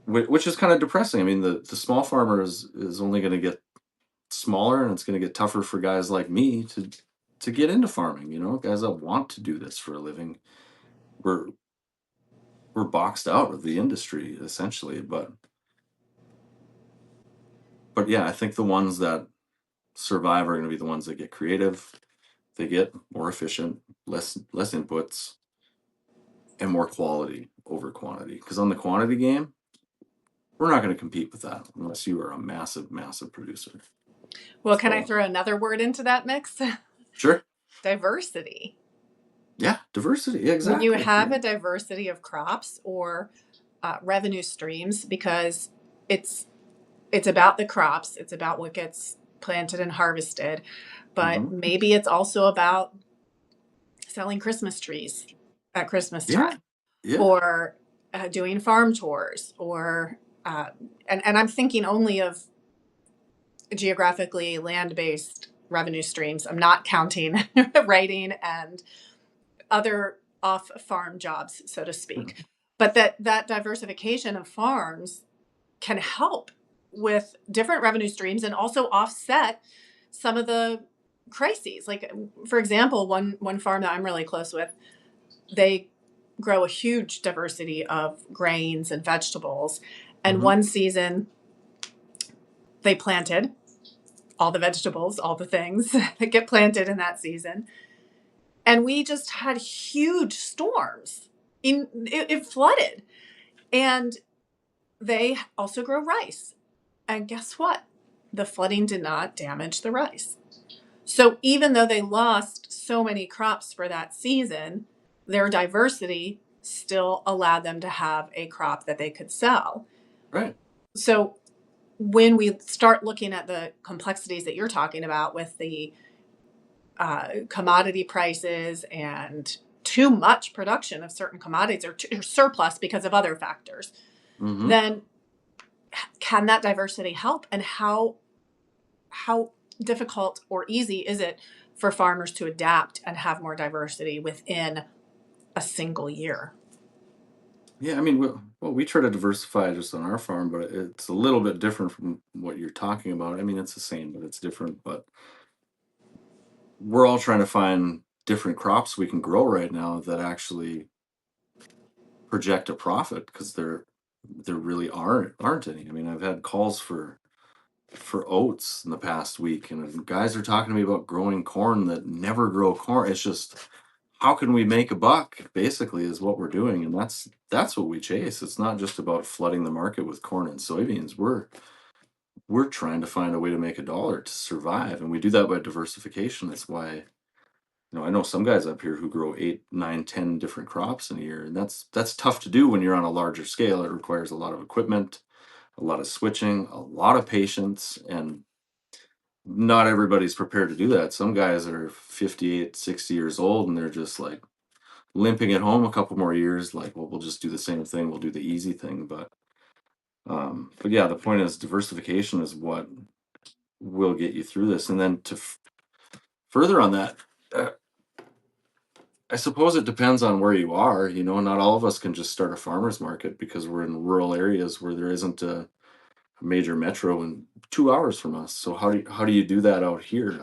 which is kind of depressing. I mean, the small farmer is only going to get smaller, and it's going to get tougher for guys like me to get into farming. Guys that want to do this for a living. We're boxed out of the industry essentially, but yeah, I think the ones that survive are going to be the ones that get creative. They get more efficient, less inputs, and more quality over quantity. Because on the quantity game, we're not going to compete with that unless you are a massive, massive producer. Well, can I throw another word into that mix? Sure. Diversity. Yeah, diversity. Exactly. When you have a diversity of crops or revenue streams, because it's about the crops, it's about what gets planted and harvested, but maybe it's also about selling Christmas trees at Christmas time, or doing farm tours, or and I'm thinking only of geographically land-based revenue streams. I'm not counting writing and other off-farm jobs, so to speak. But that diversification of farms can help with different revenue streams and also offset some of the crises. Like, for example, one farm that I'm really close with, they grow a huge diversity of grains and vegetables. And one season they planted all the vegetables, all the things that get planted in that season. And we just had huge storms. It flooded. And they also grow rice. And guess what? The flooding did not damage the rice. So even though they lost so many crops for that season, their diversity still allowed them to have a crop that they could sell. Right. So when we start looking at the complexities that you're talking about with the commodity prices and too much production of certain commodities or surplus because of other factors, Mm-hmm. then can that diversity help? And how difficult or easy is it for farmers to adapt and have more diversity within a single year? Yeah, I mean, we try to diversify just on our farm, but it's a little bit different from what you're talking about. I mean, it's the same, but it's different. But we're all trying to find different crops we can grow right now that actually project a profit because there really aren't any. I mean, I've had calls for oats in the past week, and guys are talking to me about growing corn that never grow corn. It's just how can we make a buck? Basically, is what we're doing, and that's what we chase. It's not just about flooding the market with corn and soybeans. We're trying to find a way to make a dollar to survive, and we do that by diversification. That's why I know some guys up here who grow 8, 9, 10 different crops in a year, and that's tough to do when you're on a larger scale. It requires a lot of equipment, a lot of switching, a lot of patience, and not everybody's prepared to do that. Some guys are 58, 60 years old, and they're just like limping at home a couple more years. Like, well, we'll just do the same thing. We'll do the easy thing. But yeah, the point is diversification is what will get you through this. And then to further on that, uh, I suppose it depends on where you are. Not all of us can just start a farmer's market because we're in rural areas where there isn't a major metro in 2 hours from us. So how do you do that out here?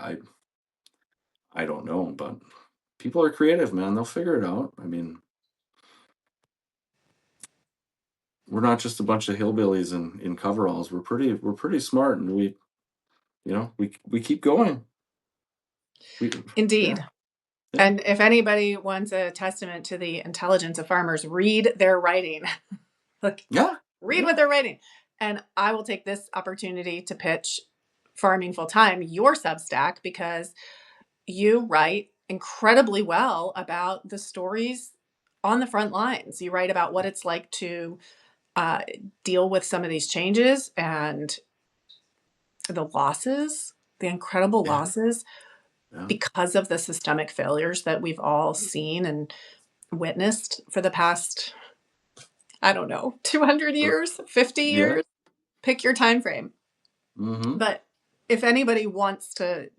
I don't know, but people are creative, man. They'll figure it out. I mean, we're not just a bunch of hillbillies in coveralls. We're pretty smart, and we keep going. We yeah, Indeed. yeah, And if anybody wants a testament to the intelligence of farmers, read their writing. Look, yeah, read yeah. what they're writing. And I will take this opportunity to pitch Farming Full Time, your Substack, because you write incredibly well about the stories on the front lines. You write about what it's like to uh, deal with some of these changes and the losses, the incredible Yeah, losses yeah, because of the systemic failures that we've all seen and witnessed for the past, I don't know, 200 r- years, 50 yeah. years, pick your time frame. Mm-hmm. But if anybody wants to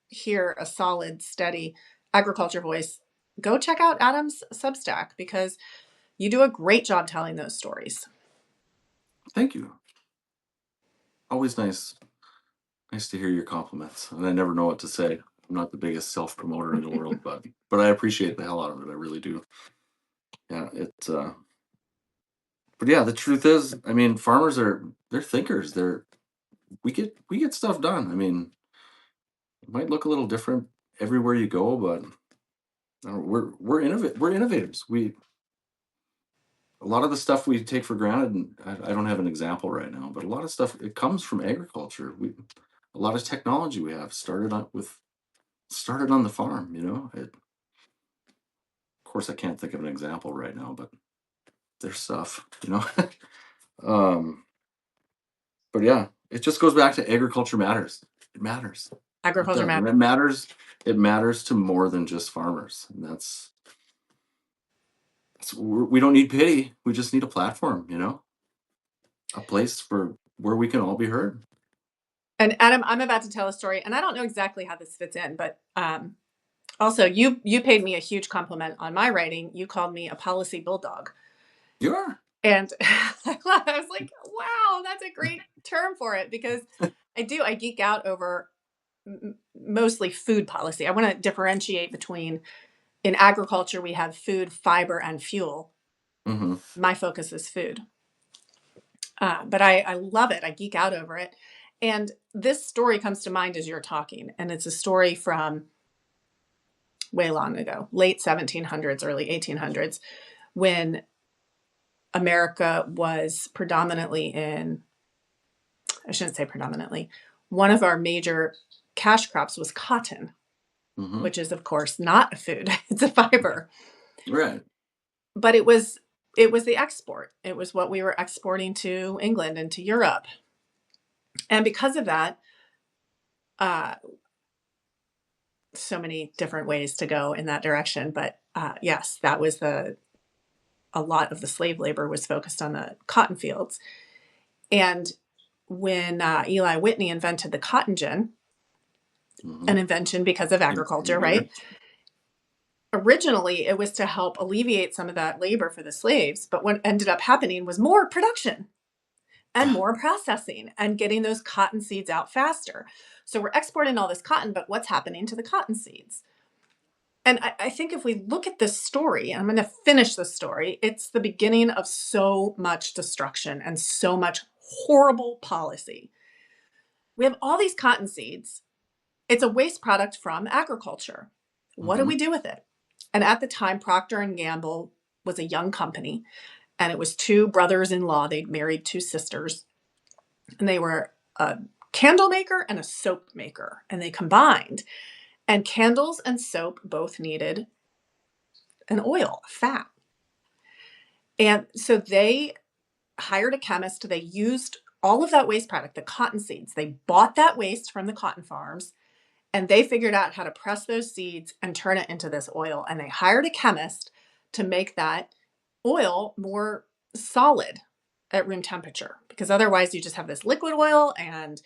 hear a solid, steady agriculture voice, go check out Adam's Substack because you do a great job telling those stories. Thank you. Always nice to hear your compliments, and I never know what to say. I'm not the biggest self promoter in the world, but I appreciate the hell out of it. I really do. Yeah, but yeah, the truth is, I mean, farmers they're thinkers. We get stuff done. I mean, it might look a little different everywhere you go, but we're innovators. We A lot of the stuff we take for granted, and I don't have an example right now, but a lot of stuff it comes from agriculture. A lot of technology we have started on the farm. Of course, I can't think of an example right now, but there's stuff. um, but yeah, it just goes back to agriculture matters. It matters. It Agriculture does, and matters. it matters. It matters to more than just farmers, and we don't need pity. We just need a platform. A place for where we can all be heard. And Adam, I'm about to tell a story, and I don't know exactly how this fits in, but also you paid me a huge compliment on my writing. You called me a policy bulldog. You are. And I was like, wow, that's a great term for it because I geek out over mostly food policy. I want to differentiate between in agriculture, we have food, fiber, and fuel. Hmm. My focus is food. But I love it. I geek out over it. And this story comes to mind as you're talking. And it's a story from way long ago, late 1700s, early 1800s, when America was predominantly in, I shouldn't say predominantly, one of our major cash crops was cotton, Hmm. which is, of course, not a food, it's a fiber. Right. But it was the export. It was what we were exporting to England and to Europe. And because of that, uh, so many different ways to go in that direction. But yes, that was a lot of the slave labor was focused on the cotton fields. And when Eli Whitney invented the cotton gin, an invention because of agriculture, right? Originally, it was to help alleviate some of that labor for the slaves. But what ended up happening was more production and more processing and getting those cotton seeds out faster. So we're exporting all this cotton, but what's happening to the cotton seeds? And I think if we look at this story, and I'm going to finish the story, it's the beginning of so much destruction and so much horrible policy. We have all these cotton seeds. It's a waste product from agriculture. What do we do with it? And at the time, Procter and Gamble was a young company, and it was two brothers-in-law. They'd married two sisters, and they were a candle maker and a soap maker, and they combined. And candles and soap both needed an oil, a fat. And so they hired a chemist. They used all of that waste product, the cotton seeds. They bought that waste from the cotton farms, and they figured out how to press those seeds and turn it into this oil. And they hired a chemist to make that oil more solid at room temperature, because otherwise you just have this liquid oil. And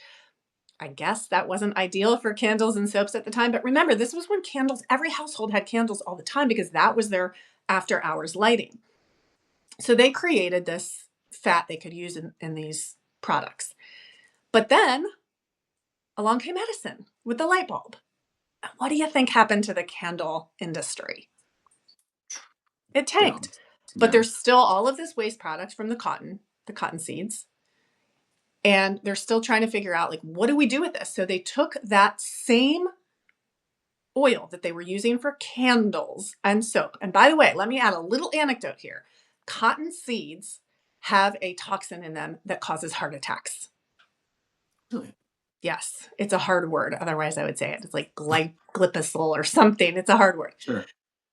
I guess that wasn't ideal for candles and soaps at the time. But remember, this was when candles, every household had candles all the time because that was their after hours lighting. So they created this fat they could use in these products. But then along came Edison with the light bulb. And what do you think happened to the candle industry? It tanked. But there's still all of this waste product from the cotton seeds. And they're still trying to figure out, like, what do we do with this? So they took that same oil that they were using for candles and soap. And by the way, let me add a little anecdote here. Cotton seeds have a toxin in them that causes heart attacks. Really? Yes, it's a hard word. Otherwise, I would say it. It's like glyphosate or something. It's a hard word. Sure.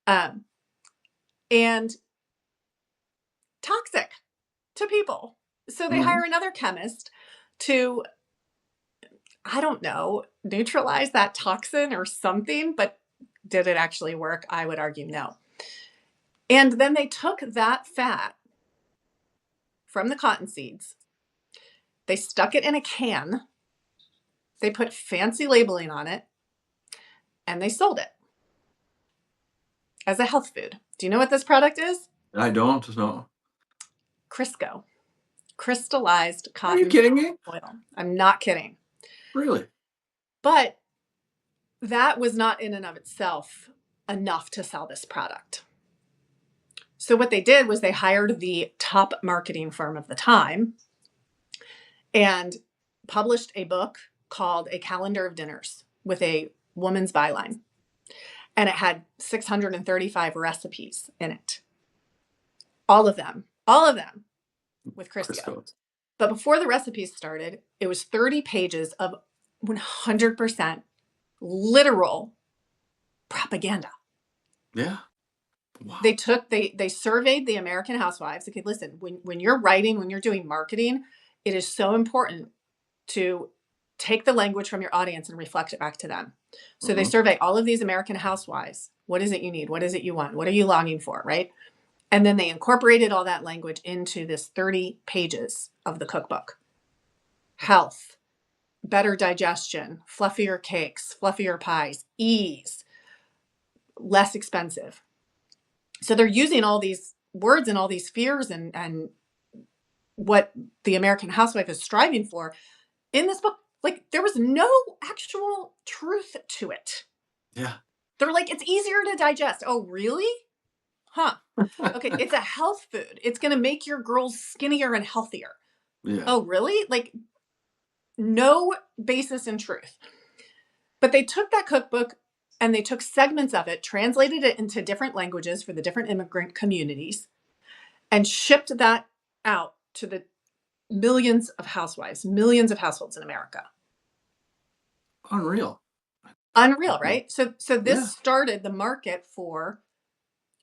And toxic to people. So they hire another chemist to, I don't know, neutralize that toxin or something. But did it actually work? I would argue no. And then they took that fat from the cotton seeds. They stuck it in a can. They put fancy labeling on it, and they sold it as a health food. Do you know what this product is? I don't know. Crisco. Crystallized cotton Are you kidding me? oil. I'm not kidding. Really? But that was not in and of itself enough to sell this product. So what they did was they hired the top marketing firm of the time and published a book called A Calendar of Dinners with a woman's byline. And it had 635 recipes in it. All of them with Crisco. But before the recipes started, it was 30 pages of 100% literal propaganda. Yeah. Wow. They surveyed the American housewives. Okay, listen, when you're writing, when you're doing marketing, it is so important to take the language from your audience and reflect it back to them. So they survey all of these American housewives. What is it you need? What is it you want? What are you longing for, right? And then they incorporated all that language into this 30 pages of the cookbook. Health, better digestion, fluffier cakes, fluffier pies, ease, less expensive. So they're using all these words and all these fears and what the American housewife is striving for in this book. Like, there was no actual truth to it. Yeah. They're like, it's easier to digest. Oh, really? Huh. Okay, it's a health food. It's going to make your girls skinnier and healthier. Yeah. Oh, really? Like, no basis in truth. But they took that cookbook and they took segments of it, translated it into different languages for the different immigrant communities, and shipped that out to the millions of housewives, millions of households in America. Unreal, right? So this started the market for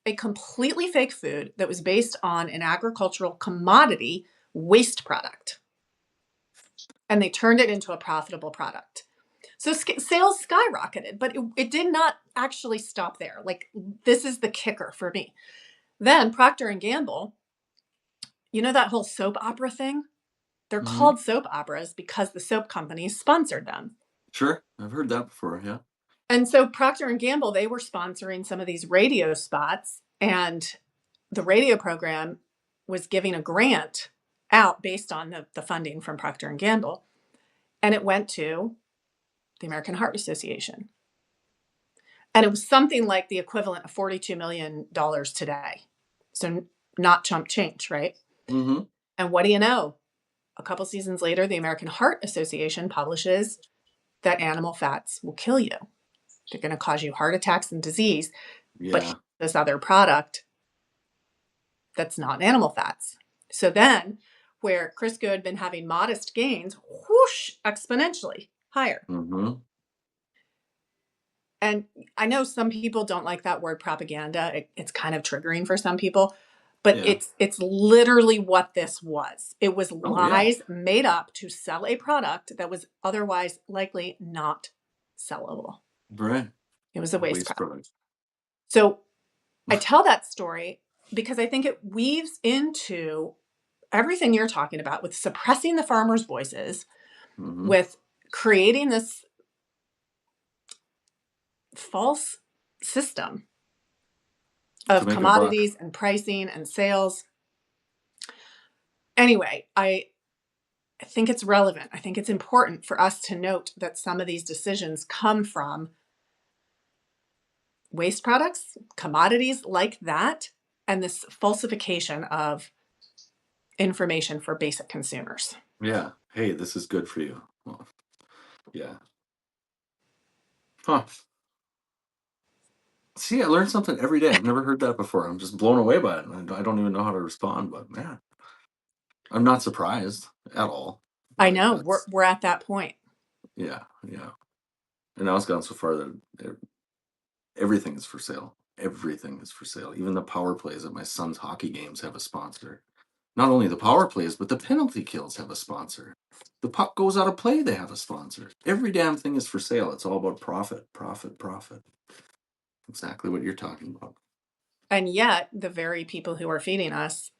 a completely fake food that was based on an agricultural commodity waste product. And they turned it into a profitable product. So sales skyrocketed, but it did not actually stop there. Like, this is the kicker for me. Then Procter and Gamble, you know that whole soap opera thing? They're Hmm. called soap operas because the soap companies sponsored them. Sure, I've heard that before. Yeah. And so Procter and Gamble, they were sponsoring some of these radio spots, and the radio program was giving a grant out based on the funding from Procter and Gamble, and it went to the American Heart Association. And it was something like the equivalent of $42 million today. So not chump change, right? Hmm. And what do you know? A couple seasons later, the American Heart Association publishes that animal fats will kill you. They're going to cause you heart attacks and disease. But here's Yeah. this other product that's not animal fats. So then, where Crisco had been having modest gains, whoosh, exponentially higher. Hmm. And I know some people don't like that word propaganda. It's kind of triggering for some people, but Yeah. it's literally what this was. It was Oh yeah. lies made up to sell a product that was otherwise likely not sellable. Right. It was a waste Waste product. product. So I tell that story because I think it weaves into everything you're talking about with suppressing the farmers' voices, Hmm. with creating this false system To of make a buck. commodities and pricing and sales. Anyway, I think it's relevant. I think it's important for us to note that some of these decisions come from waste products, commodities like that, and this falsification of information for basic consumers. Yeah. Hey, this is good for you. Well, yeah. Huh. See, I learned something every day. I've never heard that before. I'm just blown away by it. I don't even know how to respond, but man, I'm not surprised at all. I Like know we're, that's we're at that point. yeah, yeah. And now it's gone so far that everything is for sale. Everything is for sale. Even the power plays at my son's hockey games have a sponsor. Not only the power plays, but the penalty kills have a sponsor. The puck goes out of play, they have a sponsor. Every damn thing is for sale. It's all about profit, profit, profit. Exactly what you're talking about. And yet, the very people who are feeding us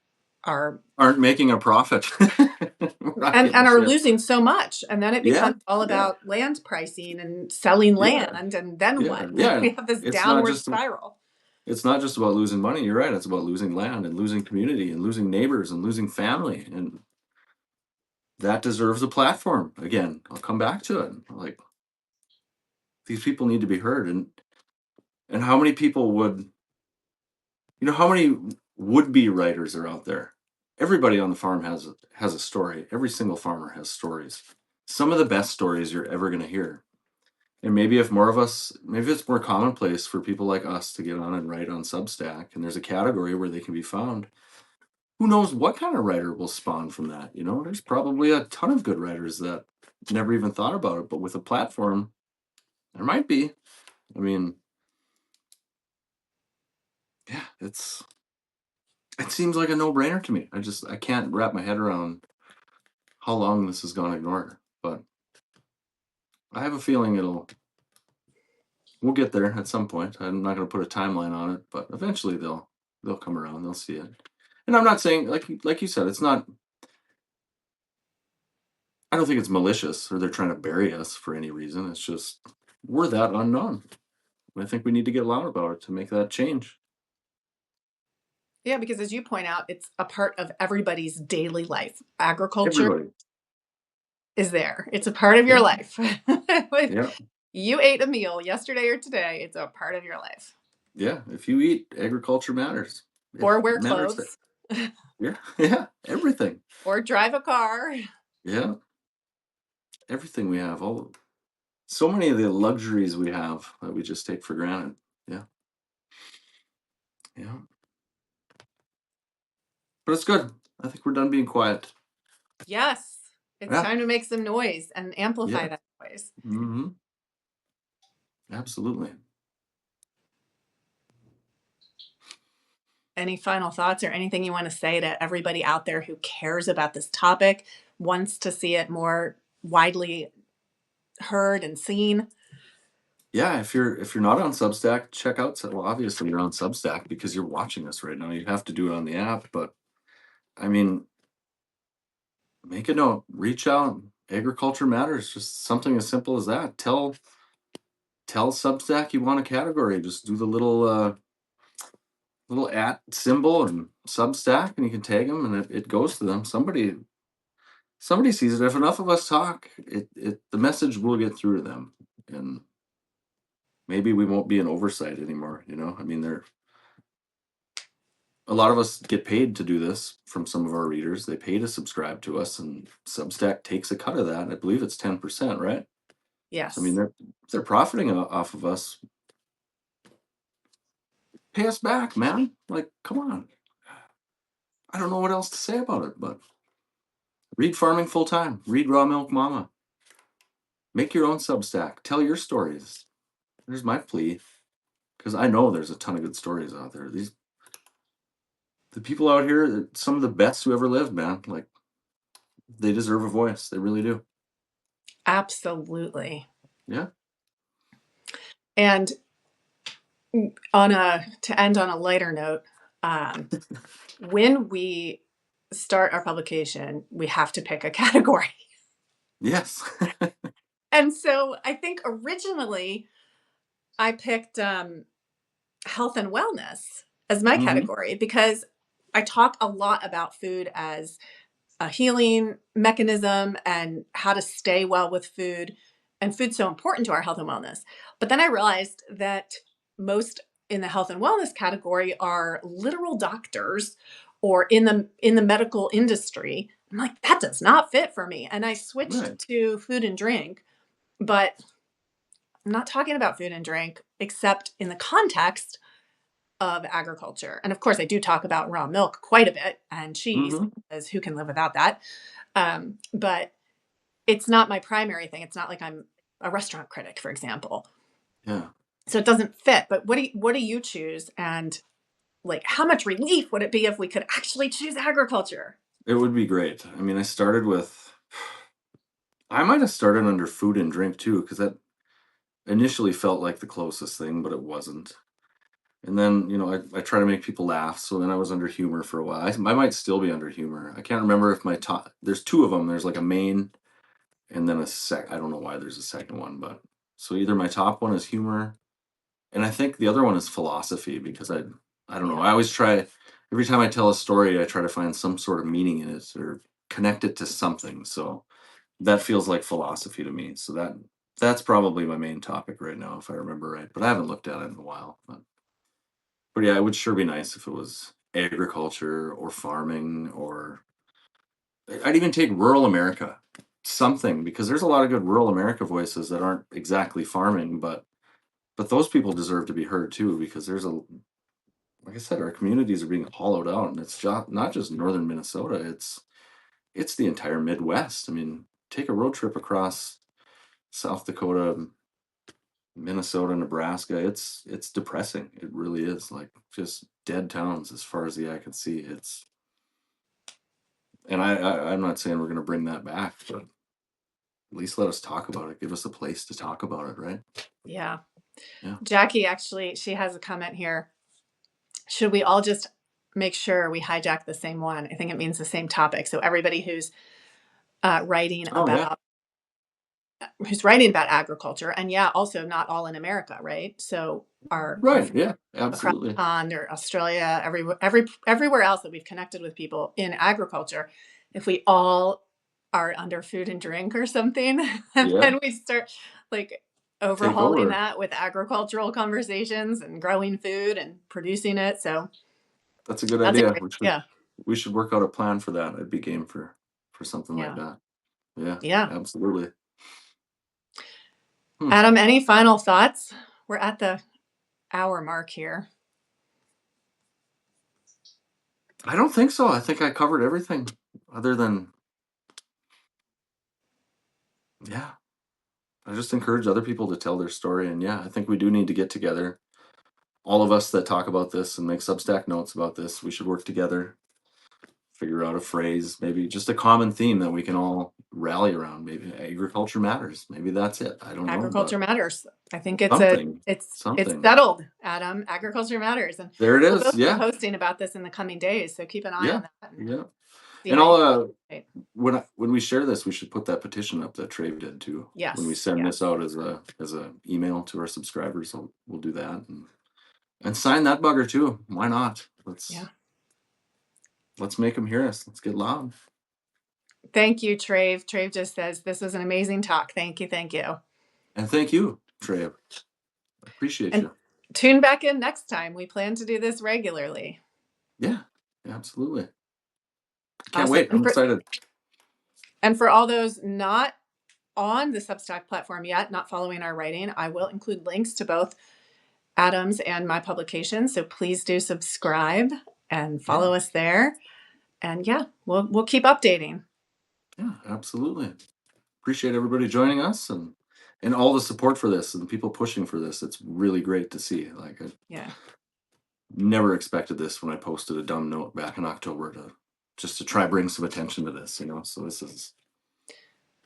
are Aren't making a profit. We're not and, getting and are shit. losing so much. And then it Yeah, becomes all yeah, about land pricing and selling yeah, land. And then yeah, what? yeah. We have this It's not downward just spiral. it's not just about losing money. You're right. It's about losing land and losing community and losing neighbors and losing family. And that deserves a platform. Again, I'll come back to it. Like these people need to be heard. And how many people would how many would-be writers are out there? Everybody on the farm has a story. Every single farmer has stories. Some of the best stories you're ever going to hear. And maybe if more of us, maybe it's more commonplace for people like us to get on and write on Substack, and there's a category where they can be found. Who knows what kind of writer will spawn from that? There's probably a ton of good writers that never even thought about it, but with a platform, there might be. I mean, yeah, it seems like a no-brainer to me. I can't wrap my head around how long this has gone ignored. But I have a feeling we'll get there at some point. I'm not going to put a timeline on it, but eventually they'll come around. They'll see it. And I'm not saying like you said, it's not. I don't think it's malicious or they're trying to bury us for any reason. It's just we're that unknown. And I think we need to get loud about it to make that change. Yeah, because as you point out, it's a part of everybody's daily life. Agriculture Everybody. is there. It's a part of your Yeah. life. Yeah. You ate a meal yesterday or today, it's a part of your life. Yeah. If you eat, agriculture matters. It Or wear matters. clothes, Yeah. Yeah. Everything. or drive a car. Yeah. Everything we have. So many of the luxuries we have that we just take for granted. Yeah. Yeah. But it's good. I think we're done being quiet. Yes, it's Yeah. time to make some noise and amplify Yeah. that noise. Hmm. Absolutely. any final thoughts or anything you want to say to everybody out there who cares about this topic, wants to see it more widely heard and seen? Yeah, if you're not on Substack, check out. Well, obviously you're on Substack because you're watching us right now. You have to do it on the app, but I mean, make a note. Reach out. Agriculture matters. Just something as simple as that. Tell Substack you want a category. Just do the little at symbol and Substack, and you can tag them, and it goes to them. Somebody sees it. If enough of us talk, the message will get through to them, and maybe we won't be an oversight anymore. I mean, a lot of us get paid to do this from some of our readers. They pay to subscribe to us, and Substack takes a cut of that. I believe it's 10%, right? So I mean, Yes. they're profiting off of us. Pay us back, man. Like, come on. I don't know what else to say about it, but read Farming Full Time. Read Raw Milk Mama. Make your own Substack. Tell your stories. There's my plea, because I know there's a ton of good stories out there. The people out here, some of the best who ever lived, man. Like, they deserve a voice. They really do. Absolutely. Yeah. And to end on a lighter note, um, when we start our publication, we have to pick a category. Yes. And so I think originally I picked health and wellness as my Hmm. category because I talk a lot about food as a healing mechanism and how to stay well with food. And food's so important to our health and wellness. But then I realized that most in the health and wellness category are literal doctors or in the medical industry. I'm like, that does not fit for me. And I switched Right. to food and drink, but I'm not talking about food and drink except in the context of agriculture. And of course, I do talk about raw milk quite a bit and cheese Hmm. because who can live without that? But it's not my primary thing. It's not like I'm a restaurant critic, for example. Yeah. So it doesn't fit. But what do you choose? And like, how much relief would it be if we could actually choose agriculture? It would be great. I mean, I might have started under food and drink too, because that initially felt like the closest thing, but it wasn't. And then, I try to make people laugh. So then I was under humor for a while. I might still be under humor. I can't remember if my top, there's two of them. There's like a main and then I don't know why there's a second one, but so either my top one is humor, and I think the other one is philosophy because I don't know. Yeah. I always try, every time I tell a story, I try to find some sort of meaning in it or connect it to something. So that feels like philosophy to me. So that's probably my main topic right now, if I remember right. But I haven't looked at it in a while. But yeah, it would sure be nice if it was agriculture or farming, or I'd even take rural America, something, because there's a lot of good rural America voices that aren't exactly farming, but those people deserve to be heard too, because like I said, our communities are being hollowed out, and it's not just northern Minnesota, it's the entire Midwest. I mean, take a road trip across South Dakota, Minnesota, Nebraska. It's depressing. It really is, like, just dead towns as far as the eye can see. And I'm not saying we're going to bring that back, but at least let us talk about it. Give us a place to talk about it, right? Yeah. Yeah. Jackie actually, she has a comment here. Should we all just make sure we hijack the same one? I think it means the same topic. So everybody writing Oh yeah. about who's writing about agriculture, and yeah, also not all in America, right? So our Right. friends Yeah. across the Absolutely. pond or Australia, everywhere else that we've connected with people in agriculture, if we all are under food and drink or something, and Yeah. then we start like Take overhauling over. that with agricultural conversations and growing food and producing it. So That's a good that's a idea. great, We should yeah, we should work out a plan for that. I'd be game for something like yeah, that. Yeah. yeah. Absolutely. Hmm. Adam, any final thoughts? We're at the hour mark here. I don't think so. I think I covered everything other than, yeah. I just encourage other people to tell their story, and yeah, I think we do need to get together. all of us that talk about this and make Substack notes about this, we should work together, figure out a phrase, maybe just a common theme that we can all rally around. Maybe agriculture matters. Maybe that's it. I don't know, Agriculture but matters. I think it's something, it's something. settled, Adam. Agriculture matters, and There it we'll is. both be Yeah, posting about this in the coming days. So keep an eye yeah, on that. And yeah. see And how you I'll participate. when we share this, we should put that petition up that Trave did too. Yes. When we send Yeah. this out as a email to our subscribers, we'll do that and sign that bugger too. Why not? Yeah. Let's make them hear us. Let's get loud. Thank you, Trave. Trave just says this was an amazing talk. Thank you. Thank you. And thank you, Trave. I appreciate And you. tune back in next time. We plan to do this regularly. Yeah, absolutely. Can't Awesome. wait. I'm And for- excited. And for all those not on the Substack platform yet, not following our writing, I will include links to both Adam's and my publications. So please do subscribe and follow us there. And yeah, we'll keep updating. Yeah, absolutely. Appreciate everybody joining us and all the support for this and the people pushing for this. It's really great to see. Like I Yeah. never expected this when I posted a dumb note back in October to try bring some attention to this, you know. So this is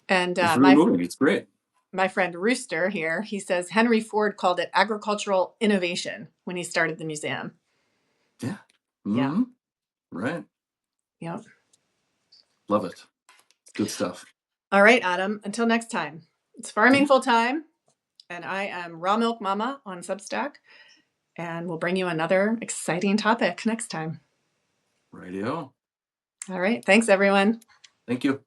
And it's really moving. It's great. My friend Rooster here, he says Henry Ford called it agricultural innovation when he started the museum. Yeah. Yeah. Mm-hmm. Right. Yep. Love it. Good stuff. All right, Adam. Until next time. It's Farming Full Time, and I am Raw Milk Mama on Substack, and we'll bring you another exciting topic next time. Radio. All right. Thanks, everyone. Thank you.